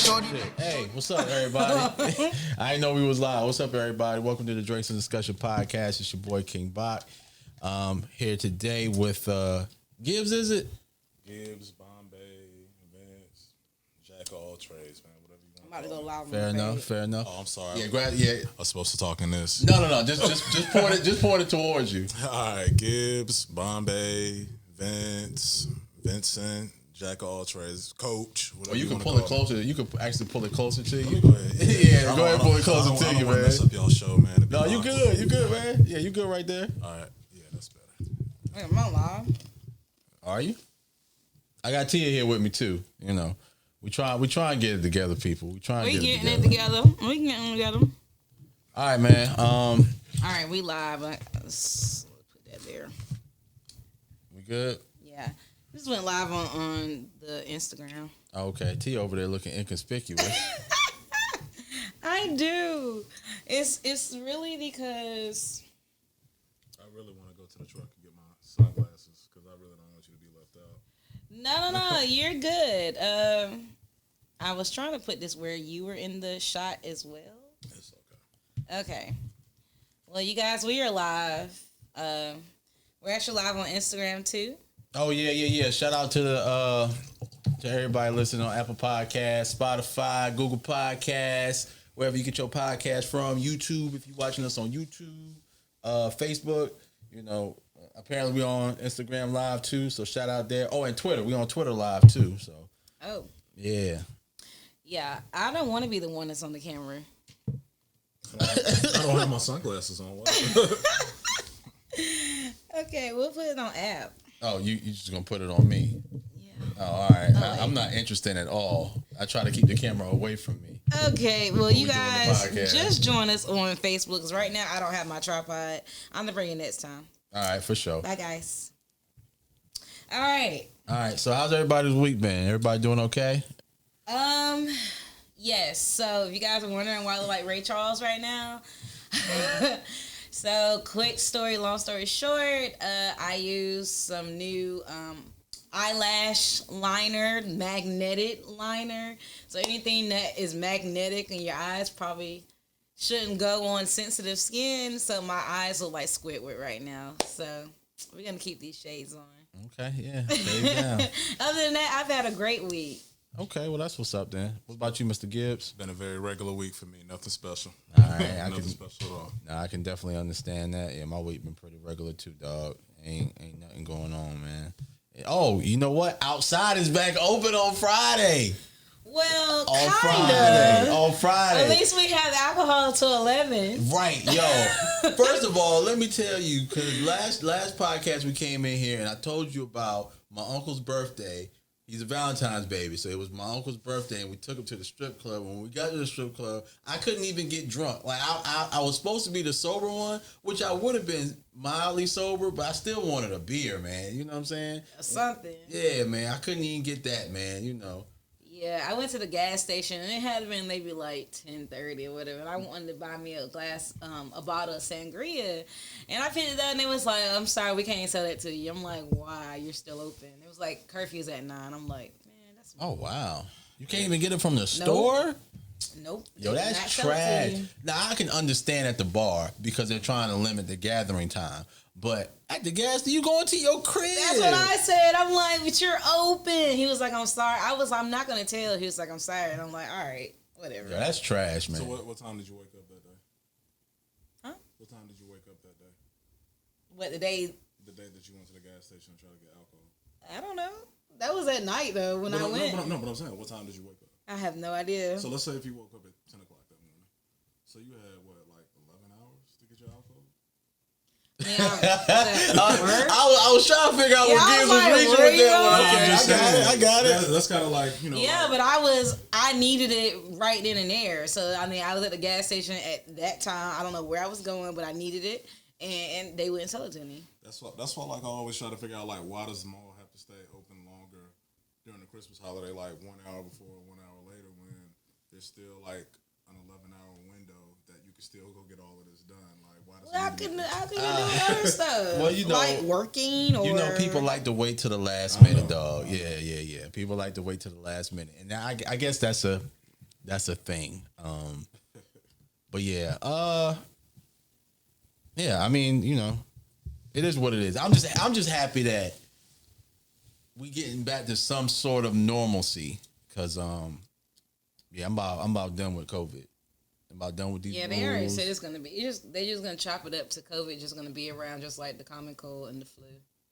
shorty. Hey, what's up, everybody? I didn't know we was live. What's up, everybody? Welcome to the Drinks and Discussion podcast. It's your boy King Bach. Here today with Gibbs. Is it Gibbs, Bombay, Vince, Jack of all trades, man. Whatever you want. I'm about to go live. fair enough? Fair enough. Oh, I'm sorry. Yeah, I was supposed to talk in this. No. Just point it towards you. All right, Gibbs, Bombay, Vince, Vincent, Jack of all trades, Coach. Or you can pull it closer. You can actually pull it closer to you. Go ahead. Yeah, go ahead and pull it closer to you, I don't man. mess up y'all show, man. No, you good. You good, man. Yeah, you good right there. All right. Yeah, that's better. Am I live? Are you? I got Tia here with me too. You know, we try and get it together, people. We getting it together. We getting it together. All right, man. All right, we live. Let's put that there. We good? Yeah. This went live on the Instagram. Okay, Tia over there looking inconspicuous. I do. It's really because I really want to go to the truck and get my sunglasses because I really don't want you to be left out. no, you're good. I was trying to put this where you were in the shot as well. It's okay. Okay. Well, you guys, we are live. We're actually live on Instagram too. Oh yeah. Shout out to to everybody listening on Apple Podcasts, Spotify, Google Podcasts, wherever you get your podcast from. YouTube, if you're watching us on YouTube, Facebook. You know, apparently we're on Instagram Live too. So shout out there. Oh, and Twitter. We're on Twitter Live too. So. Oh. Yeah. Yeah, I don't want to be the one that's on the camera. I don't have my sunglasses on. Okay, we'll put it on app. Oh, you just gonna put it on me? Yeah. Oh, all right. I'm not interested at all. I try to keep the camera away from me. Okay, well, you doing the guys podcast. just join us on Facebook because right now I don't have my tripod. I'm gonna bring it next time. All right, for sure. Bye, guys. All right. All right. So how's everybody's week been? Everybody doing okay? Yes. So if you guys are wondering why I look like Ray Charles right now, so quick story, long story short, I used some new eyelash liner, magnetic liner. So anything that is magnetic in your eyes probably shouldn't go on sensitive skin. So my eyes look like Squidward right now. So we're gonna keep these shades on. Okay. Yeah. Stay down. Other than that, I've had a great week. Okay. Well, that's what's up then. What about you, Mr. Gibbs? Been a very regular week for me. Nothing special. All right. Nothing special at all. I can definitely understand that. Yeah, my week been pretty regular too, dog. Ain't nothing going on, man. Oh, you know what? Outside is back open on Friday. Well, On Friday. At least we have alcohol till 11. Right, yo. First of all, let me tell you, because last podcast we came in here and I told you about my uncle's birthday. He's a Valentine's baby, so it was my uncle's birthday, and we took him to the strip club. When we got to the strip club, I couldn't even get drunk. Like I was supposed to be the sober one, which I would have been mildly sober, but I still wanted a beer, man. You know what I'm saying? Something. Yeah, man. I couldn't even get that, man. You know. Yeah, I went to the gas station and it had been maybe like 10:30 or whatever. And I wanted to buy me a bottle of sangria, and I picked it up and it was like, "I'm sorry, we can't sell that to you." I'm like, "Why? You're still open?" It was like curfew's at 9. I'm like, "Man, that's." Oh wow, you can't even get it from the store. Nope. Yo, that's trash. Now I can understand at the bar because they're trying to limit the gathering time, but at the gas, you going to your crib. That's what I said. I'm like, "But you're open." He was like, "I'm sorry." I'm not gonna tell. He was like, "I'm sorry," and I'm like, "All right, whatever." Yo, that's trash, man. So what time did you wake up that day? Huh? What time did you wake up that day? What the day? The day that you went to the gas station and tried to get alcohol. I don't know. That was at night though when I went. No, but I'm saying, what time did you wake up? I have no idea. So let's say if you woke up at 10 o'clock that morning. So you had, what, like 11 hours to get your alcohol? I was trying to figure out what Gibbs was reaching with that one. Okay, I got it. That's kind of like, you know. Yeah, like, but I needed it right then and there. So, I mean, I was at the gas station at that time. I don't know where I was going, but I needed it. And they wouldn't sell it to me. That's why like, I always try to figure out, like, why does the mall have to stay open longer during the Christmas holiday, like 1 hour before or 1 hour later, when there's still, like, an 11-hour window that you can still go get all of this done? Like, why does How can you do other stuff? Well, you know, like working or... You know, people like to wait to the last minute, dog. Yeah. People like to wait to the last minute. And I guess that's that's a thing. But yeah, yeah. I mean, it is what it is. I'm just happy that we getting back to some sort of normalcy. Cause yeah, I'm about done with COVID. I'm about done with these. Yeah, rules. they already said it's gonna be. They're just gonna chop it up to COVID. Just gonna be around, just like the common cold and the flu.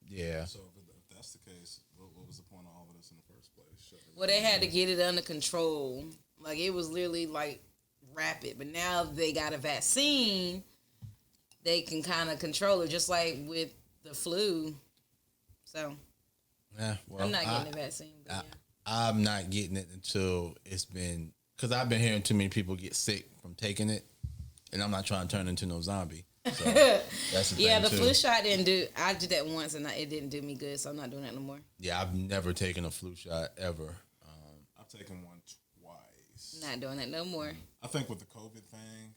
Yeah. So if that's the case, what was the point of all of this in the first place? Well, they had to get it under control. Like it was literally like rapid, but now they got a vaccine. They can kind of control it, just like with the flu. So, Yeah. Well, I'm not getting the vaccine. But yeah. I'm not getting it until it's been, because I've been hearing too many people get sick from taking it, and I'm not trying to turn into no zombie. So that's the yeah, thing the too. flu shot didn't do. I did that once, and it didn't do me good, so I'm not doing that no more. Yeah, I've never taken a flu shot ever. I've taken one twice. Not doing that no more. I think with the COVID thing,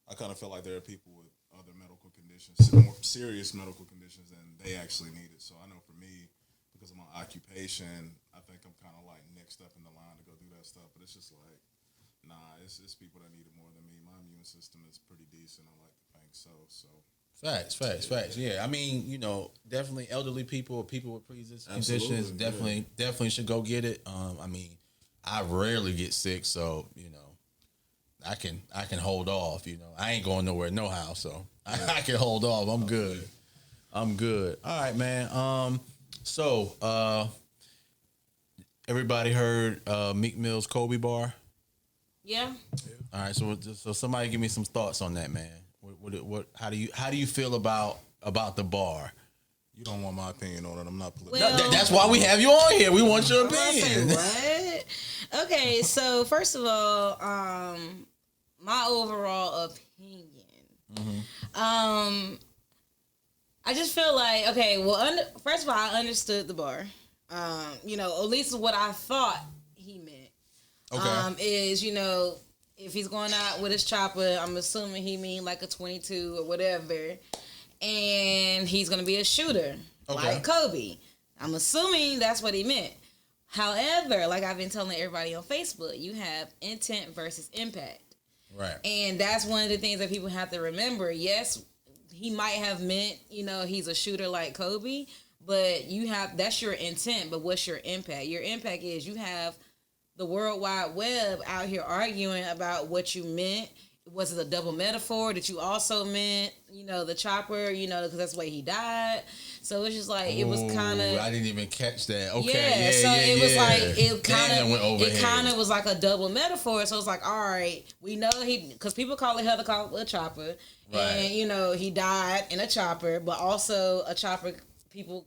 I kind of feel like there are people with other medical conditions, more serious medical conditions than they actually need it. So I know for me, because of my occupation, I think I'm kind of like next up in the line to go do that stuff. But it's just like, nah, it's people that need it more than me. My immune system is pretty decent. I like to think so. Facts. Yeah, I mean, definitely elderly people or people with pre-existing Absolutely, conditions definitely should go get it. I mean, I rarely get sick, so I can hold off. I ain't going nowhere no how, so I can hold off. I'm good. All right, man. So everybody heard Meek Mill's Kobe bar? Yeah. All right, so somebody give me some thoughts on that, man. What how do you feel about the bar? You don't want my opinion on it. I'm not political. Well, That's why we have you on here. We want your opinion. What? Okay, so first of all, my overall opinion. I just feel like, okay, well, first of all, I understood the bar. At least what I thought he meant. Okay. Is, if he's going out with his chopper, I'm assuming he mean like a 22 or whatever. And he's going to be a shooter, like Kobe. I'm assuming that's what he meant. However, like I've been telling everybody on Facebook, you have intent versus impact. Right. And that's one of the things that people have to remember. Yes, he might have meant, he's a shooter like Kobe, but that's your intent, but what's your impact? Your impact is you have the World Wide Web out here arguing about what you meant. Was it a double metaphor that you also meant, the chopper, because that's the way he died. So it's just like, it was kind of... I didn't even catch that. Okay, it was like, it kind of was like a double metaphor. So it's like, all right, we know because people call it helicopter chopper. Right. And, he died in a chopper, but also a chopper, people...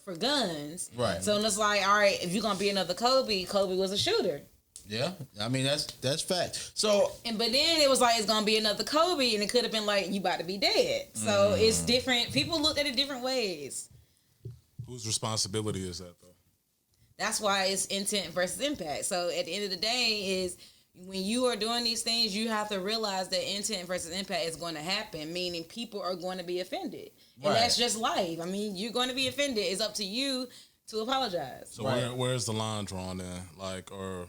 for guns. Right. So it's like, all right, if you're going to be another Kobe was a shooter. Yeah, I mean that's fact. So, but then it was like it's gonna be another Kobe, and it could have been like you about to be dead. So it's different. People looked at it different ways. Whose responsibility is that though? That's why it's intent versus impact. So at the end of the day, is when you are doing these things, you have to realize that intent versus impact is going to happen. Meaning people are going to be offended, and that's just life. I mean, you're going to be offended. It's up to you to apologize. So where's the line drawn then? Like or.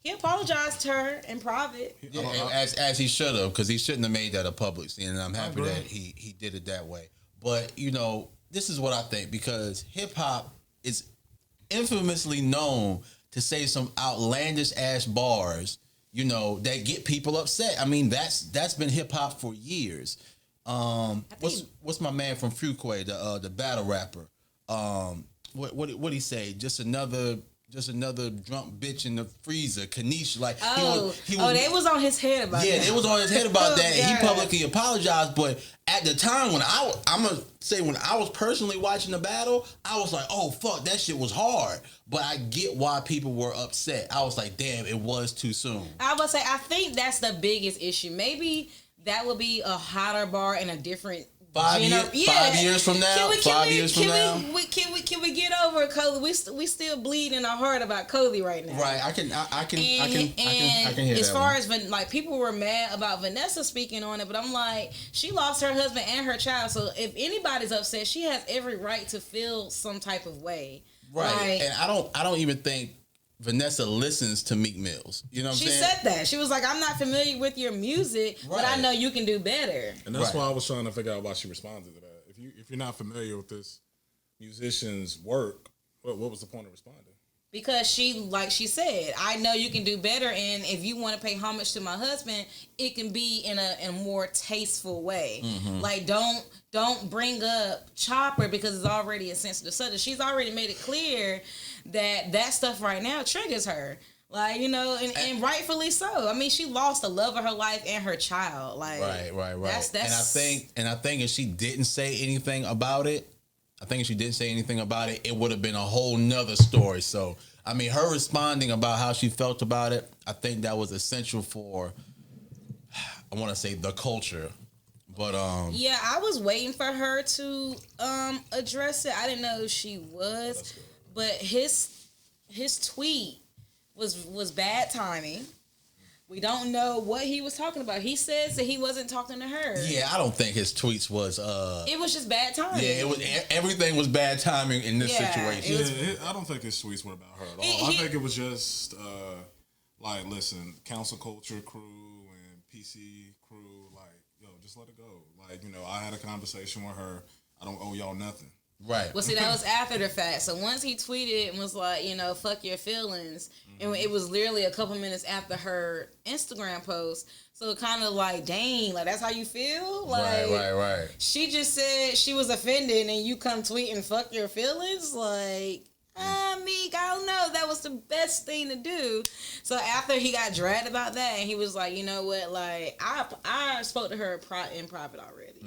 He apologized to her in private. Yeah, as he should have, because he shouldn't have made that a public scene, and I'm happy that he did it that way. But this is what I think, because hip hop is infamously known to say some outlandish ass bars, that get people upset. I mean, that's been hip hop for years. What's my man from Fuquay, the battle rapper? What he say? Just another drunk bitch in the freezer. Kanisha, like they was on his head about that. Yeah, they was on his head about that. Yeah. And he publicly apologized, but at the time when I'm gonna say when I was personally watching the battle, I was like, oh fuck, that shit was hard. But I get why people were upset. I was like, damn, it was too soon. I would say I think that's the biggest issue. Maybe that would be a hotter bar in a different 5 years from now. Can we get over Kobe? We still bleed in our heart about Kobe right now. Right. I can hear as that. far as like people were mad about Vanessa speaking on it, but I'm like, she lost her husband and her child. So if anybody's upset, she has every right to feel some type of way. Right. Like, and I don't even think Vanessa listens to Meek Mill's. You know what I'm She saying? said that. She was like, I'm not familiar with your music, but I know you can do better. And that's why I was trying to figure out why she responded to that. If you're not familiar with this musician's work, what was the point of responding? Because she, like she said, I know you can do better, and if you want to pay homage to my husband, it can be in a more tasteful way. Mm-hmm. Like don't bring up Chopper because it's already a sensitive subject. She's already made it clear that stuff right now triggers her. Like, you know, and rightfully so. I mean, she lost the love of her life and her child. Like, right. That's and I think if she didn't say anything about it, it would have been a whole nother story. So, I mean, her responding about how she felt about it, I think that was essential for, I want to say, the culture. But yeah, I was waiting for her to address it. I didn't know she was, but his tweet was bad timing. We don't know what he was talking about. He says that he wasn't talking to her. Yeah, I don't think his tweets was. It was just bad timing. Yeah, it was. Everything was bad timing in this situation. I don't think his tweets were about her at all. I think it was just like, listen, council culture crew and PC crew, like, yo, just let it go. Like, you know, I had a conversation with her. I don't owe y'all nothing. Right. Well, see, that was after the fact. So once he tweeted and was like, you know, fuck your feelings, and it was literally a couple minutes after her Instagram post. So it kind of like, dang, like, that's how you feel? Like, right. She just said she was offended, and you come tweeting fuck your feelings? Like, Meek, I don't know. That was the best thing to do. So after he got dragged about that, and he was like, you know what, like, I spoke to her in private already.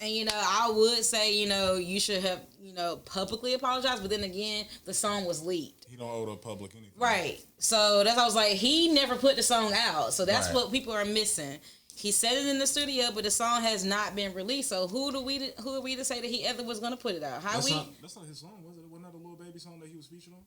And, you know, I would say, you know, you should have, you know, publicly apologized. But then again, the song was leaked. He don't owe the public anything. Right. So that's why I was like, he never put the song out. So that's what people are missing. He said it in the studio, but the song has not been released. So who are we to say that he ever was going to put it out? That's not his song, was it? Wasn't that a Lil Baby song that he was featured on?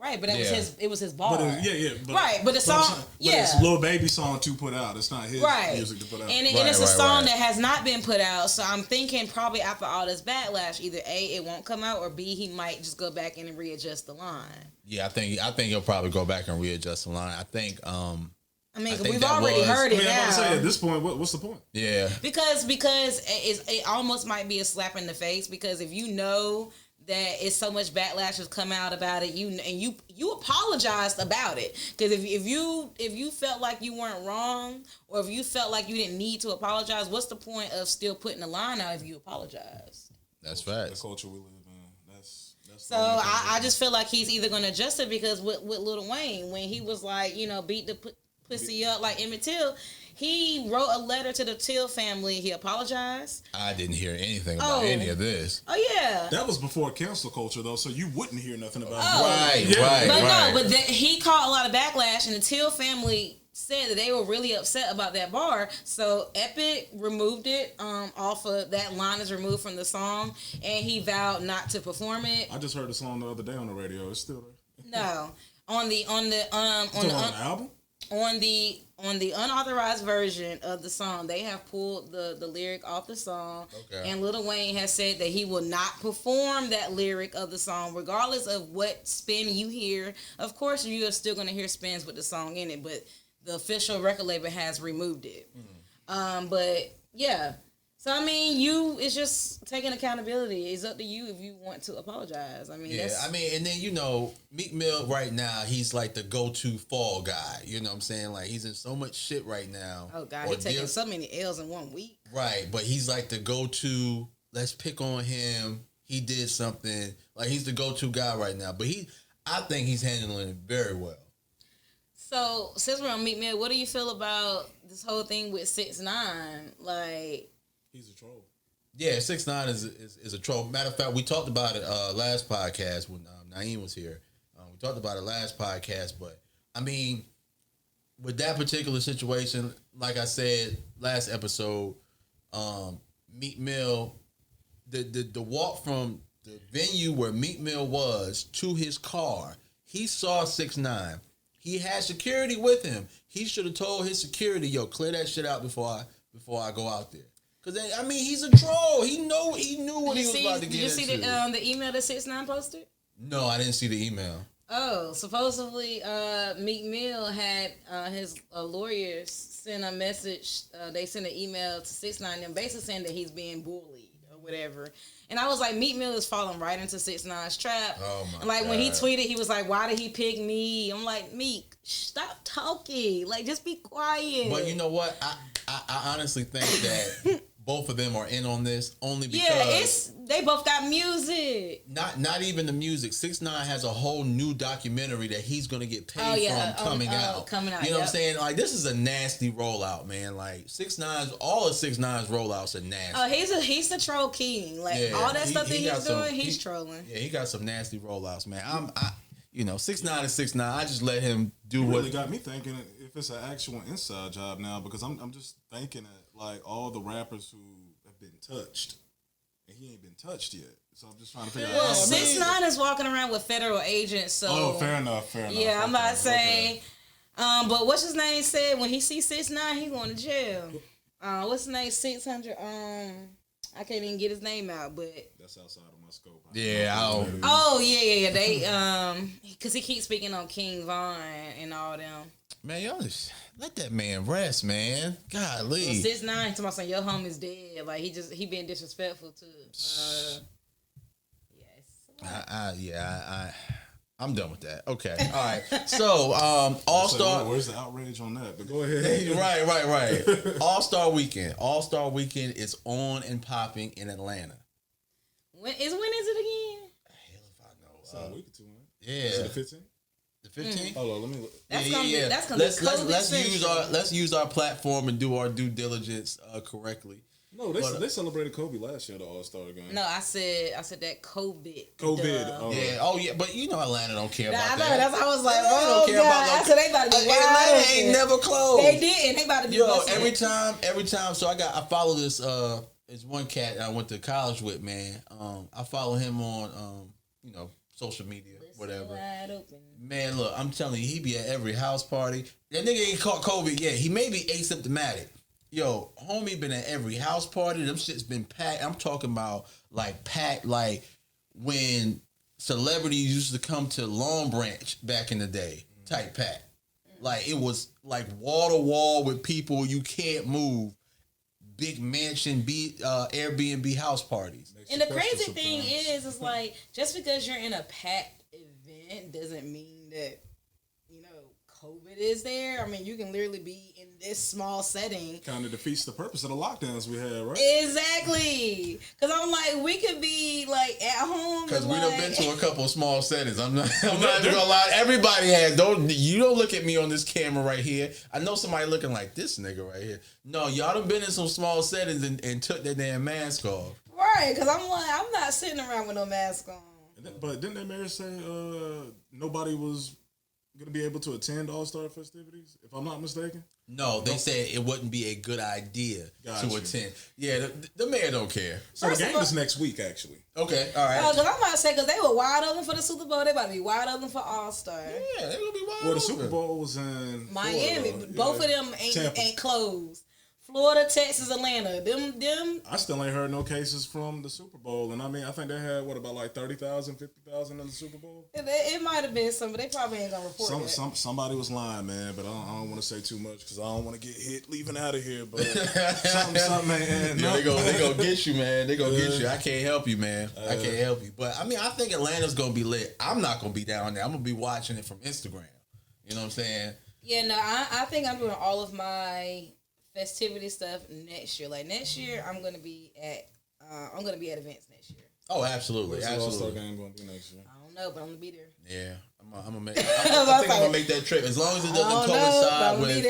Right, but it was his bar. But the song, it's Lil Baby song to put out. It's not his music to put out. And it's a song that has not been put out. So I'm thinking probably after all this backlash, either A, it won't come out, or B, he might just go back in and readjust the line. Yeah, I think he'll probably go back and readjust the line. I think. I mean, we've already heard it now. I say at this point, what's the point? Yeah, because it almost might be a slap in the face, because if you know that it's so much backlash has come out about it, you apologized about it. Because if you felt like you weren't wrong, or if you felt like you didn't need to apologize, what's the point of still putting the line out if you apologize? That's right. The culture we live in. That's so I just feel like he's either going to adjust it, because with Lil Wayne, when he was like, you know, beat the pussy up like Emmett Till, he wrote a letter to the Till family. He apologized. I didn't hear anything about any of this. Oh yeah, that was before cancel culture though, so you wouldn't hear nothing about it. Right. He caught a lot of backlash, and the Till family said that they were really upset about that bar. So Epic removed it off of that line, is removed from the song, and he vowed not to perform it. I just heard the song the other day on the radio. It's still there. No, on the album. On the unauthorized version of the song, they have pulled the lyric off the song. Okay. And Lil Wayne has said that he will not perform that lyric of the song, regardless of what spin you hear. Of course, you are still going to hear spins with the song in it, but the official record label has removed it. But yeah. So, I mean, it's just taking accountability. It's up to you if you want to apologize. I mean, and then, you know, Meek Mill right now, he's like the go-to fall guy. You know what I'm saying? Like, he's in so much shit right now. Oh, God, he's taking so many L's in 1 week. Right, but he's like the go-to, let's pick on him. He did something. Like, he's the go-to guy right now. But I think he's handling it very well. So, since we're on Meek Mill, what do you feel about this whole thing with 6ix9ine? Like... He's a troll. Yeah, 6ix9ine is a troll. Matter of fact, we talked about it last podcast when Naeem was here. We talked about it last podcast, but I mean, with that particular situation, like I said last episode, Meek Mill, the walk from the venue where Meek Mill was to his car, he saw 6ix9ine. He had security with him. He should have told his security, "Yo, clear that shit out before I go out there." Cause I mean, he's a troll. He knew what he was about to get into. Did you see the email that 6ix9ine posted? No, I didn't see the email. Oh, supposedly, Meek Mill had his lawyers send a message. They sent an email to 6ix9ine, them basically saying that he's being bullied or whatever. And I was like, Meek Mill is falling right into 6ix9ine's trap. Oh my and like God. when he tweeted, he was like, "Why did he pick me?" I'm like, Meek, stop talking. Like, just be quiet. But you know what? I honestly think that both of them are in on this only because they both got music. Not even the music. 6ix9ine has a whole new documentary that he's gonna get paid from coming out. You know what I'm saying? Like, this is a nasty rollout, man. Like, all of 6ix9ine's rollouts are nasty. Oh, he's the troll king. Like, all that stuff that he's doing, he's trolling. Yeah, he got some nasty rollouts, man. 6ix9ine is 6ix9ine. I just let him do what. Really got me thinking if it's an actual inside job now, because I'm just thinking that like all the rappers who have been touched, and he ain't been touched yet. So I'm just trying to figure out. 6ix9ine is walking around with federal agents. So fair enough. Yeah, I'm about to say. But what's his name said when he sees 6ix9ine, he going to jail. What's his name? 600. I can't even get his name out, but that's outside of my scope. Yeah, Oh yeah. They because he keeps speaking on King Von and all them. Man, y'all just let that man rest, man. Golly. 6ix9ine talking about saying your homie's dead. Like he being disrespectful to. I'm done with that. Okay, all right. So, All Star. Where's the outrage on that? But go ahead. Right. All-Star Weekend. All-Star Weekend is on and popping in Atlanta. When is it again? Hell if I know. It's a week or two, man. Yeah. Is it the 15th? The 15th? Hold on, let me look. That's gonna be let's use our platform and do our due diligence correctly. No, they celebrated Kobe last year, the All-Star game. No, I said that COVID. Yeah. But you know Atlanta don't care about that. That's how I was like, oh God. I said they about to be wild. Atlanta ain't never closed. They didn't. They about to be every time. So I follow this. It's one cat I went to college with, man. I follow him on social media, whatever. Man, look, I'm telling you, he be at every house party. That nigga ain't caught COVID yet. He may be asymptomatic. Yo, homie been at every house party. Them shit's been packed. I'm talking about like packed, like when celebrities used to come to Long Branch back in the day, type pack. Like it was like wall to wall with people you can't move. Big mansion, Airbnb house parties. And the crazy thing is like just because you're in a packed event doesn't mean that COVID is there. I mean, you can literally be in this small setting. Kind of defeats the purpose of the lockdowns we had, right? Exactly. Because I'm like, we could be like at home. Because we done been to a couple of small settings. I'm not even gonna lie. Everybody has. Don't look at me on this camera right here. I know somebody looking like this nigga right here. No, y'all done been in some small settings and took that damn mask off. Right. Because I'm like, I'm not sitting around with no mask on. But didn't that mayor say nobody was going to be able to attend All-Star festivities, if I'm not mistaken? No, they said it wouldn't be a good idea to attend. Yeah, the mayor don't care. So the game is next week, actually. Okay, all right. Because I'm about to say, because they were wide open for the Super Bowl, they about to be wide open for All-Star. Yeah, they going to be wide open. Well, the Super Bowl was in Miami. Florida. Both of them ain't closed. Florida, Texas, Atlanta. Them. I still ain't heard no cases from the Super Bowl. And I mean, I think they had, about like 30,000, 50,000 in the Super Bowl? It might have been some, but they probably ain't going to report that. Somebody was lying, man, but I don't want to say too much because I don't want to get hit leaving out of here. But something, man. Yeah, they gonna get you, man. They gonna get you. I can't help you, man. I can't help you. But, I mean, I think Atlanta's going to be lit. I'm not going to be down there. I'm going to be watching it from Instagram. You know what I'm saying? Yeah, no, I think I'm doing all of my festivity stuff next year. Like next year, I'm gonna be at events next year. Oh, absolutely, What's the All-Star game going to be next year? I don't know, but I'm gonna be there. Yeah, I'm gonna make. I think I'm gonna make that trip as long as it doesn't coincide with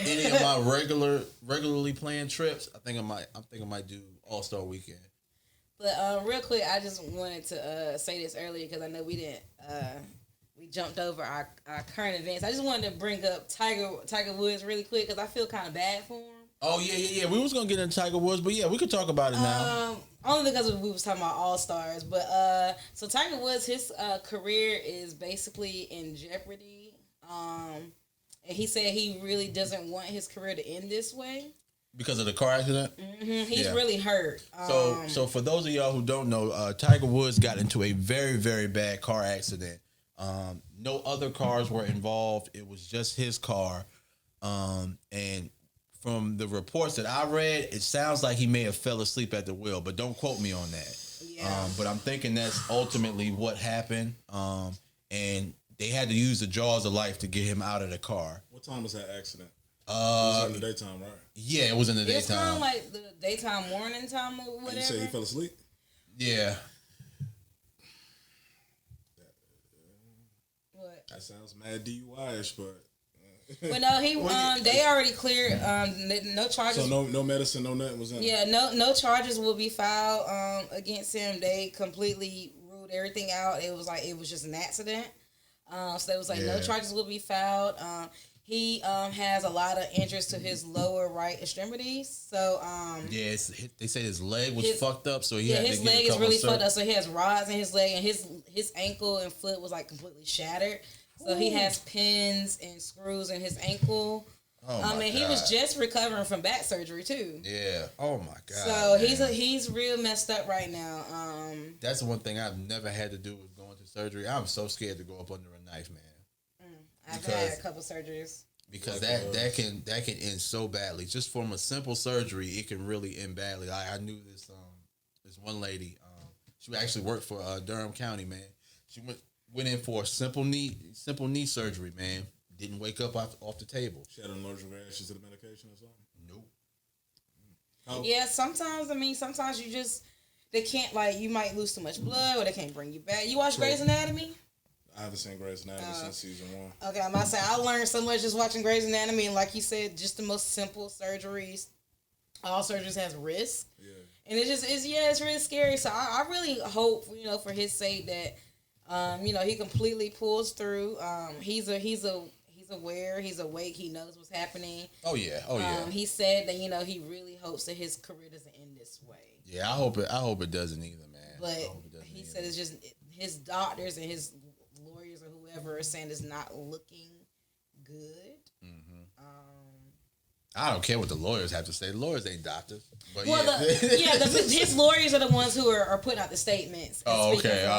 any of my regularly planned trips. I think I might do All-Star Weekend. But real quick, I just wanted to say this earlier because I know we didn't. We jumped over our current events. I just wanted to bring up Tiger Woods really quick because I feel kind of bad for him. Oh yeah. We was gonna get into Tiger Woods, but yeah, we could talk about it now. Only because we was talking about All Stars, but so Tiger Woods, his career is basically in jeopardy. And he said he really doesn't want his career to end this way because of the car accident. Mm-hmm. He's really hurt. So for those of y'all who don't know, Tiger Woods got into a very, very bad car accident No other cars were involved. It was just his car. And from the reports that I read, it sounds like he may have fell asleep at the wheel, but don't quote me on that. Yeah. But I'm thinking that's ultimately what happened. And they had to use the jaws of life to get him out of the car. What time was that accident? It was in the daytime, right? Yeah, it was in the It's kind daytime. of like the daytime, morning time, or whatever. And you say he fell asleep? Yeah. What? That sounds mad DUI-ish, but... But no, they already cleared. No charges. So no medicine, no nothing was in. Yeah, no charges will be filed against him. They completely ruled everything out. It was just an accident. So it was like no charges will be filed. He has a lot of injuries to his lower right extremities. So they say his leg was fucked up, so he had to his get leg a is couple really fucked up. So he has rods in his leg, and his ankle and foot was like completely shattered. So he has pins and screws in his ankle. Oh my God. He was just recovering from back surgery too. Yeah. Oh my God. So man. he's real messed up right now. That's the one thing I've never had to do with going to surgery. I'm so scared to go up under a knife, man. I've had a couple surgeries. Because that can end so badly. Just from a simple surgery, it can really end badly. I knew this one lady. She actually worked for Durham County, man. She went in for a simple knee surgery, man. Didn't wake up off the table. She had an allergic reaction to the medication or something? Nope. Yeah, sometimes they can't, like, you might lose too much blood or they can't bring you back. You watch Grey's Anatomy? I haven't seen Grey's Anatomy since season 1. Okay, I'm about to say, I learned so much just watching Grey's Anatomy, and like you said, just the most simple surgeries. All surgeries has risk. Yeah. And it's really scary. So I really hope, for his sake that, he completely pulls through. He's aware, he's awake, he knows what's happening. Oh yeah. He said that, he really hopes that his career doesn't end this way. Yeah, I hope it doesn't either, man. But he said it's just his doctors and his lawyers or whoever are saying it's not looking good. I don't care what the lawyers have to say. The lawyers ain't doctors. But His lawyers are the ones who are putting out the statements. Oh, okay. All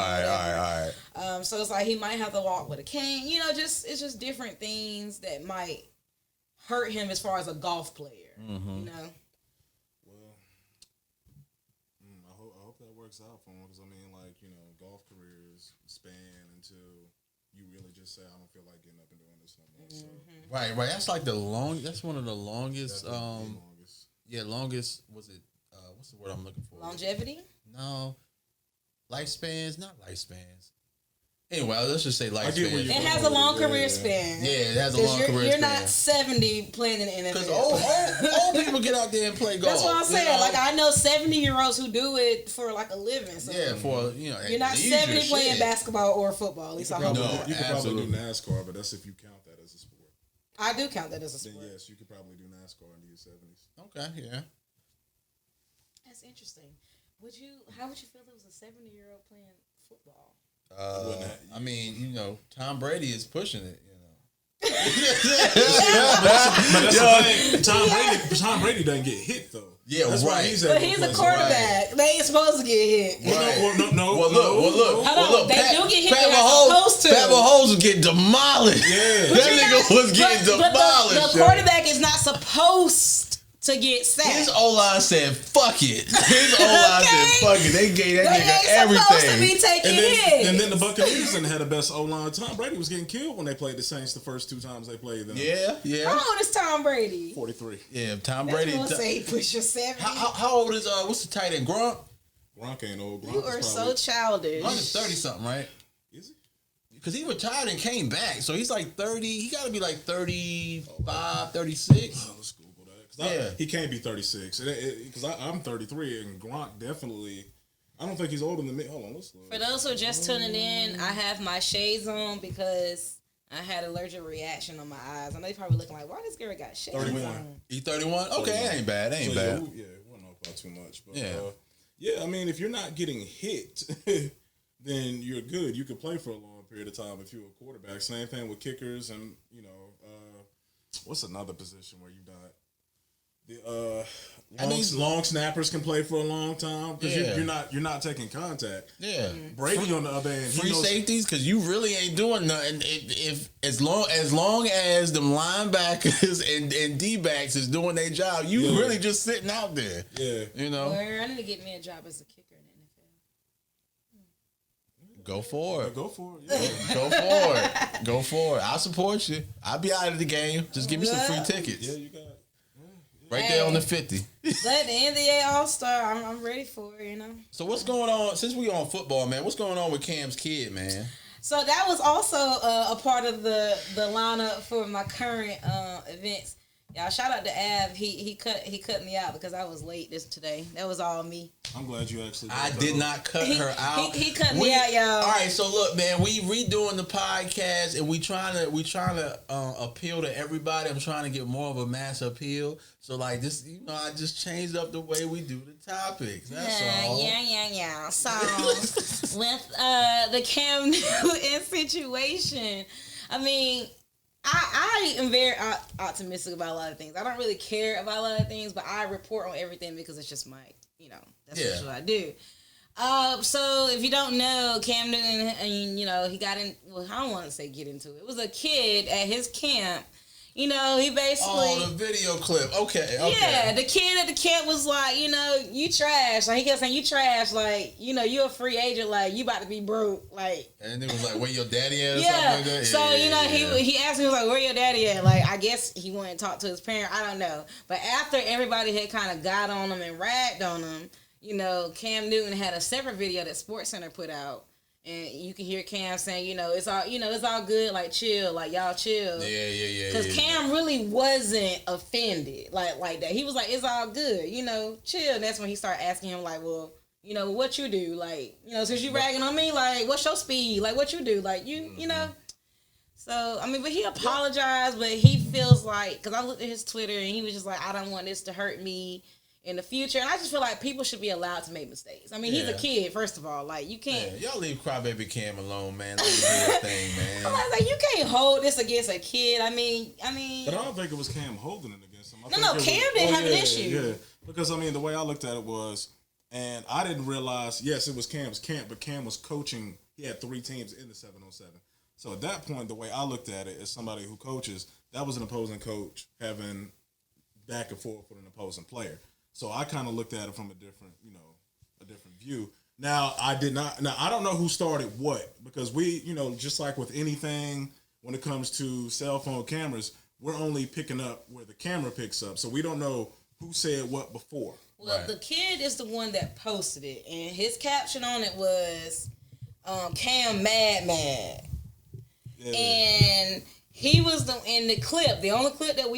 right. So it's like he might have to walk with a cane. It's just different things that might hurt him as far as a golf player. Mm-hmm. Well, I hope that works out for him because golf careers span until you really just say I don't feel like getting up and doing this no more. So. Right. That's like that's one of the longest. Longest. Was it? What's the word I'm looking for? Longevity? No. Lifespans, not lifespans. Anyway, let's just say lifespan. It has a long career span. Yeah, it has a long career span. You're not 70 playing in the NFL. Because old people get out there and play golf. That's what I'm saying. Like, I know 70-year-olds who do it for like a living. So you're not 70 playing basketball or football. At least I hope not. You could probably do NASCAR, but that's if you count that as a sport. I do count that as a sport. Then yes, you could probably do NASCAR into your 70s. Okay, yeah. That's interesting. How would you feel if it was a 70-year-old playing football? I mean, Tom Brady is pushing it. But that's the thing. Tom Brady doesn't get hit though. Yeah, that's right. But he's a quarterback. They ain't supposed to get hit. No. Well, look. They do get hit. Pat Mahomes was getting demolished. Yeah, that nigga was getting demolished. The quarterback is not supposed to get sacked. His O-line said, "Fuck it." His O-line said, "Fuck it." They gave that nigga everything. Supposed to be taking hits. And then the Buccaneers didn't have the best O-line. Tom Brady was getting killed when they played the Saints the first 2 times they played them. Yeah. How old is Tom Brady? 43. Yeah, Tom Brady. That's what say push your 70. How old is what's the tight end? Gronk? Gronk ain't old. You are so childish. Gronk is 30 something, right? Is he? Because he retired and came back, so he's like 30. He got to be like 35, 36. Let's Google that. He can't be 36. Because I'm 33, and Gronk definitely. I don't think he's older than me. Hold on, let's look. For those who are just tuning in, I have my shades on because I had an allergic reaction on my eyes. I know you're probably looking like, why this girl got shades 31. on? He 31? Okay, that ain't bad. That ain't bad. Yeah, it wasn't off by too much. But I mean, if you're not getting hit, then you're good. You could play for a long period of time if you're a quarterback. Same thing with kickers and, what's another position where you're not Long snappers can play for a long time because Yeah. you're not taking contact. Yeah. Brady on the other end, Free safeties because you really ain't doing nothing. If as long as the linebackers and D backs is doing their job, you really just sitting out there. Yeah, you know. I need to get me a job as a kicker in the NFL. Go for it. Go for it. Yeah. Go for it. Go for it. I'll support you. I'll be out of the game. Just give me some free tickets. Yeah, you got it. Right there on the 50. But the NBA All-Star, I'm ready for it, you know. So what's going on, since we on football, man, what's going on with Cam's kid, man? So that was also a part of the lineup for my current events. Y'all, shout out to Av. He cut me out because I was late today. That was all me. I'm glad you actually. I did not cut her out. He cut me out, y'all. All right, so look, man, we redoing the podcast and we trying to appeal to everybody. I'm trying to get more of a mass appeal. So like this, I just changed up the way we do the topics. That's all. Yeah. So with the Cam Newton situation, I mean, I am very optimistic about a lot of things. I don't really care about a lot of things, but I report on everything because it's just that's what I do. So if you don't know, Cam Newton, he got in. Well, I don't want to say get into it. It was a kid at his camp. He basically. Oh, the video clip. Okay. Yeah, the kid at the camp was like, you trash. Like he kept saying, you trash. Like, you a free agent. Like you about to be broke. Like. And it was like, where your daddy at? Or yeah. Something like that? So he asked me, he was like, where your daddy at? Like I guess he wanted to talk to his parent. I don't know. But after everybody had kind of got on him and ragged on him, Cam Newton had a separate video that SportsCenter put out. And you can hear Cam saying, it's all good, like chill, like y'all chill. Yeah. Because Cam really wasn't offended like that. He was like, it's all good, chill. And that's when he started asking him like, well, what you do, like, since you ragging on me, like, what's your speed, like, what you do, like, you know. So I mean, but he apologized, but he feels like, because I looked at his Twitter and he was just like, I don't want this to hurt me in the future, and I just feel like people should be allowed to make mistakes. I mean, he's a kid, first of all. Like, you can't. Yeah, y'all leave crybaby Cam alone, man. Let him do his thing, man. I'm like, you can't hold this against a kid. I mean. But I don't think it was Cam holding it against him. No, Cam didn't have an issue. Yeah, because I mean, the way I looked at it was, and I didn't realize. Yes, it was Cam's camp, but Cam was coaching. He had 3 teams in the 7-on-7. So at that point, the way I looked at it as somebody who coaches, that was an opposing coach having back and forth with an opposing player. So I kind of looked at it from a different view. Now I don't know who started what, because we, just like with anything when it comes to cell phone cameras, we're only picking up where the camera picks up. So we don't know who said what before. Well, the kid is the one that posted it, and his caption on it was, Cam mad. Yeah. And he was in the clip. The only clip that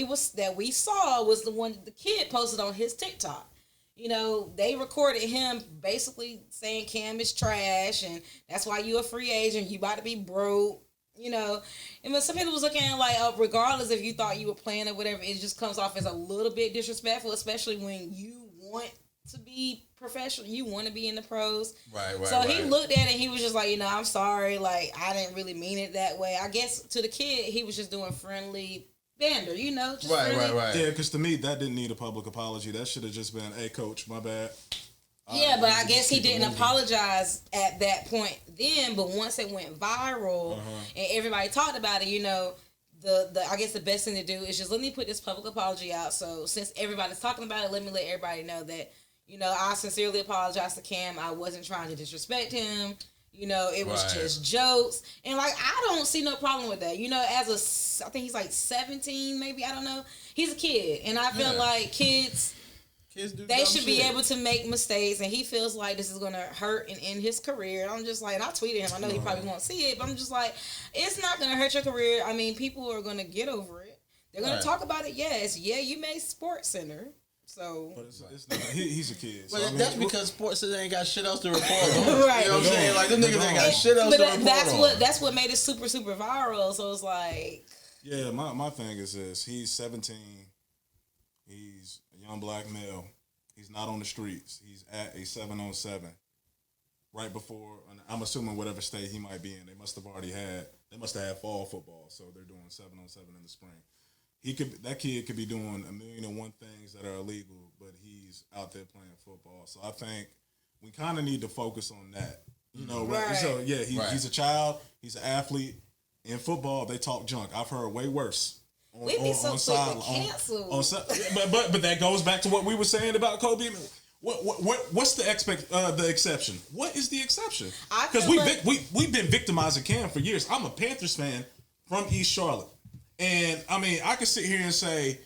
we saw was the one that the kid posted on his TikTok. They recorded him basically saying Cam is trash, and that's why you a free agent. You about to be broke. And some people was looking at it like, regardless if you thought you were playing or whatever, it just comes off as a little bit disrespectful, especially when you want to be professional, you want to be in the pros. Right. So he looked at it and he was just like, I'm sorry, like I didn't really mean it that way. I guess to the kid, he was just doing friendly banter, just friendly. Right. Yeah, because to me, that didn't need a public apology. That should have just been, hey, coach, my bad. Yeah, but I guess he didn't apologize at that point then. But once it went viral and everybody talked about it, I guess the best thing to do is just let me put this public apology out. So since everybody's talking about it, let me let everybody know that, I sincerely apologize to Cam. I wasn't trying to disrespect him. It was just jokes. And like, I don't see no problem with that. I think he's like 17, maybe, I don't know. He's a kid. And I feel like kids they should be able to make mistakes, and he feels like this is going to hurt and end his career. And I'm just like, and I tweeted him. I know he probably won't see it, but I'm just like, it's not going to hurt your career. I mean, people are going to get over it. They're going to talk about it. Yes. Yeah, you made SportsCenter. So, but it's not, he's a kid. But so, that's because SportsCenter ain't got shit else to report on. Right. You know what I'm saying? Like, them niggas ain't got shit else to report on. That's what made it super, super viral. So it's like... Yeah, my thing is this. He's 17. He's a young black male. He's not on the streets. He's at a 7-on-7. Right before, I'm assuming whatever state he might be in, they must have had fall football. So they're doing 7-on-7 in the spring. that kid could be doing 1,000,001 things that are illegal, but he's out there playing football. So I think we kind of need to focus on that. You know, right. So yeah, he's a child, he's an athlete. In football, they talk junk. I've heard way worse. We be so quick to cancel. But that goes back to what we were saying about Kobe. What's the exception? What is the exception? Because we've been victimizing Cam for years. I'm a Panthers fan from East Charlotte, and I mean I could sit here and say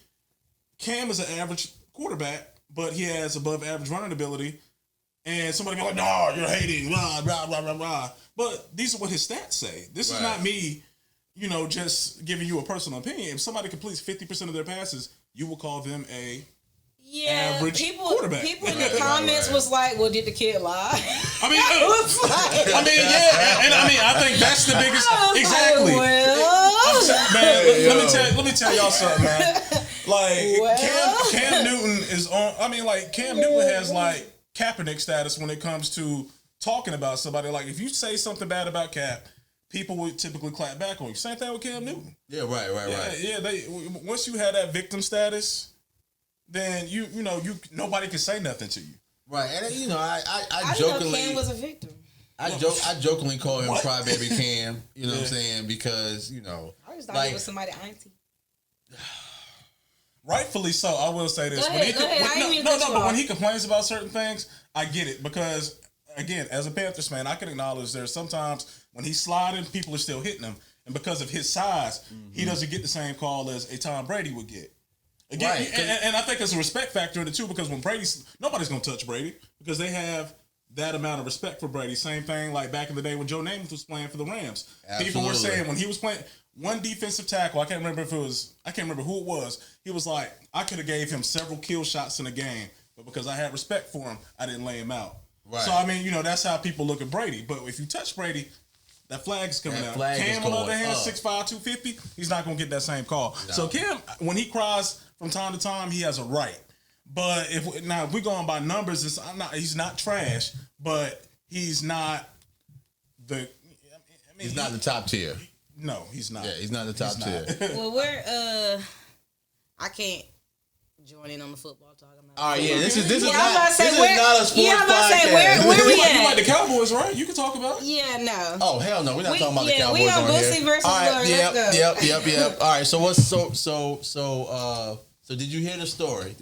Cam is an average quarterback, but he has above average running ability. And somebody be like, "No, you're hating." Blah blah blah blah blah. But these are what his stats say. This is not me, just giving you a personal opinion. If somebody completes 50% of their passes, you will call them a average quarterback. People in the comments was like, "Well, did the kid lie?" I mean, I think that's the biggest. Exactly. Man, let me tell y'all something, man. Like Cam Newton is on. I mean, like Cam Newton has like Kaepernick status when it comes to talking about somebody. Like if you say something bad about Cap, people would typically clap back on you. Same thing with Cam Newton. Yeah, right. Yeah, once you have that victim status, then you nobody can say nothing to you. Right, and I jokingly know Cam was a victim. I jokingly call him Crybaby Cam. You know what I'm saying? Because I just thought he was somebody auntie. Rightfully so. I will say this. But when he complains about certain things, I get it because, again, as a Panthers fan, I can acknowledge there's sometimes when he's sliding, people are still hitting him, and because of his size, he doesn't get the same call as a Tom Brady would get. Again, right. And I think there's a respect factor in it too because when nobody's gonna touch Brady because they have that amount of respect for Brady. Same thing like back in the day when Joe Namath was playing for the Rams. Absolutely. People were saying when he was playing. One defensive tackle, I can't remember who it was. He was like, I could have gave him several kill shots in a game, but because I had respect for him, I didn't lay him out. Right. So I mean, that's how people look at Brady. But if you touch Brady, that flag's coming out. Cam, on the other hand, 6'5", 250, he's not gonna get that same call. No. So Cam, when he cries from time to time, he has a right. But if we're going by numbers, he's not trash, but he's not he's not the top tier. No, he's not. Yeah, he's not the top tier. Well, I can't join in on the football talk. All right, this is not a sports podcast. Where we at? You like the Cowboys, right? You can talk about it. Yeah, no. Oh hell no, we're not talking about the Cowboys we on Boosie here. versus Glory. Yep. All right, so did you hear the story?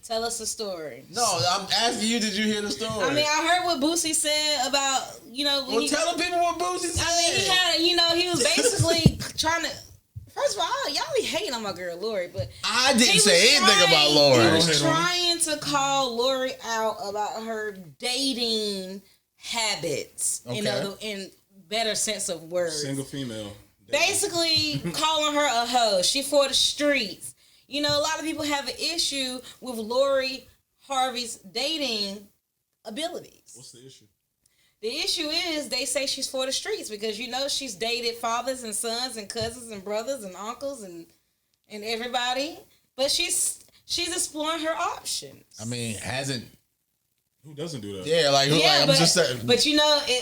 Tell us the story. No, I'm asking you. Did you hear the story? I mean, I heard what Boosie said about tell the people what Boosie said. I mean, he was basically trying to. First of all, y'all be hating on my girl Lori, but I didn't say anything about Lori. He was trying to call Lori out about her dating habits. Okay. In better sense of words. Single female. Basically, calling her a hoe. She for the streets. A lot of people have an issue with Lori Harvey's dating abilities. What's the issue? The issue is they say she's for the streets because she's dated fathers and sons and cousins and brothers and uncles and everybody, but she's exploring her options. I mean, who doesn't do that? Yeah, I'm just saying. But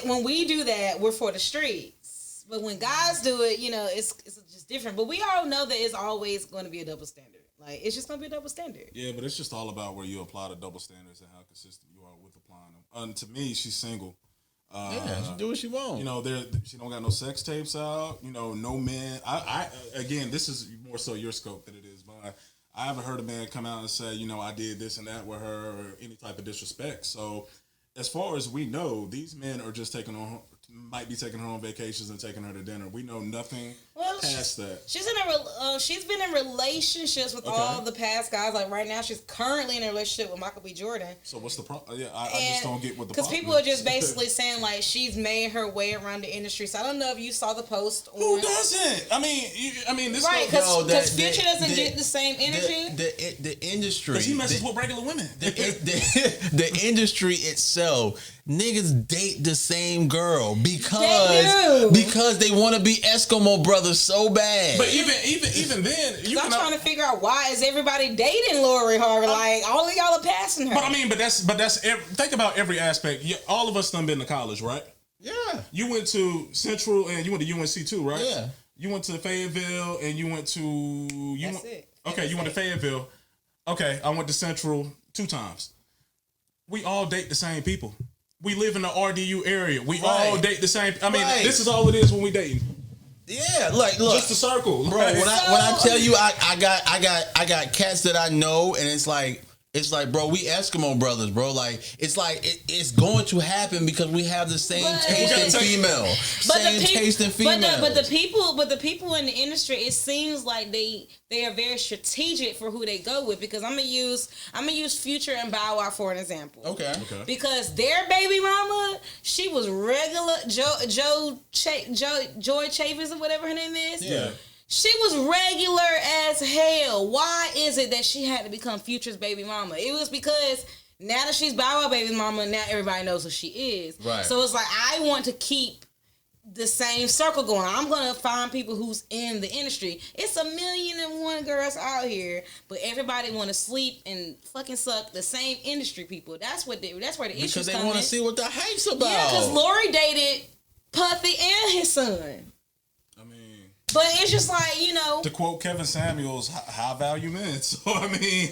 when we do that, we're for the streets. But when guys do it, it's just different. But we all know that it's always going to be a double standard. Like it's just going to be a double standard. Yeah, but it's just all about where you apply the double standards and how consistent you are with applying them. To me, she's single. She do what she want. She don't got no sex tapes out. No men. I again, this is more so your scope than it is mine. I haven't heard a man come out and say, I did this and that with her or any type of disrespect. So, as far as we know, these men are just might be taking her on vacations and taking her to dinner. We know nothing past that. She's been in relationships with all the past guys. Like right now, she's currently in a relationship with Michael B. Jordan. So what's the problem? Yeah, I just don't get what the problem is. Because people are just basically saying like she's made her way around the industry. So I don't know if you saw the post. Who doesn't? I mean, this right? Because Future doesn't get the same energy. The industry. Because he messes with regular women. The industry itself. Niggas date the same girl because they want to be Eskimo brothers so bad. But even then, I'm trying to figure out why is everybody dating Lori Harvey? Like all of y'all are passing her. But I mean, think about every aspect. All of us done been to college, right? Yeah. You went to Central and you went to UNC too, right? Yeah. You went to Fayetteville and you went to it. Okay, you went to Fayetteville. Okay, I went to Central 2 times. We all date the same people. We live in the RDU area. We all date the same. I mean, this is all it is when we dating. Yeah, like look, just a circle, bro. When I tell you, I got cats that I know, and it's like, bro, we Eskimo brothers, bro. Like, it's going to happen because we have the same taste in female, taste in female. But the people in the industry, it seems like they are very strategic for who they go with. Because I'm gonna use Future and Bow Wow for an example. Okay. Because their baby mama, she was regular Joy Chavis or whatever her name is. Yeah. She was regular as hell. Why is it that she had to become Future's baby mama? It was because now that she's Bow Wow baby mama, now everybody knows who she is. Right. So it's like, I want to keep the same circle going. I'm going to find people who's in the industry. It's 1,000,001 girls out here, but everybody want to sleep and fucking suck the same industry people. That's where the issues come in. Because they want to see what the hype's about. Yeah, because Lori dated Puffy and his son. But it's just like, you know. To quote Kevin Samuels, high value men. So, I mean.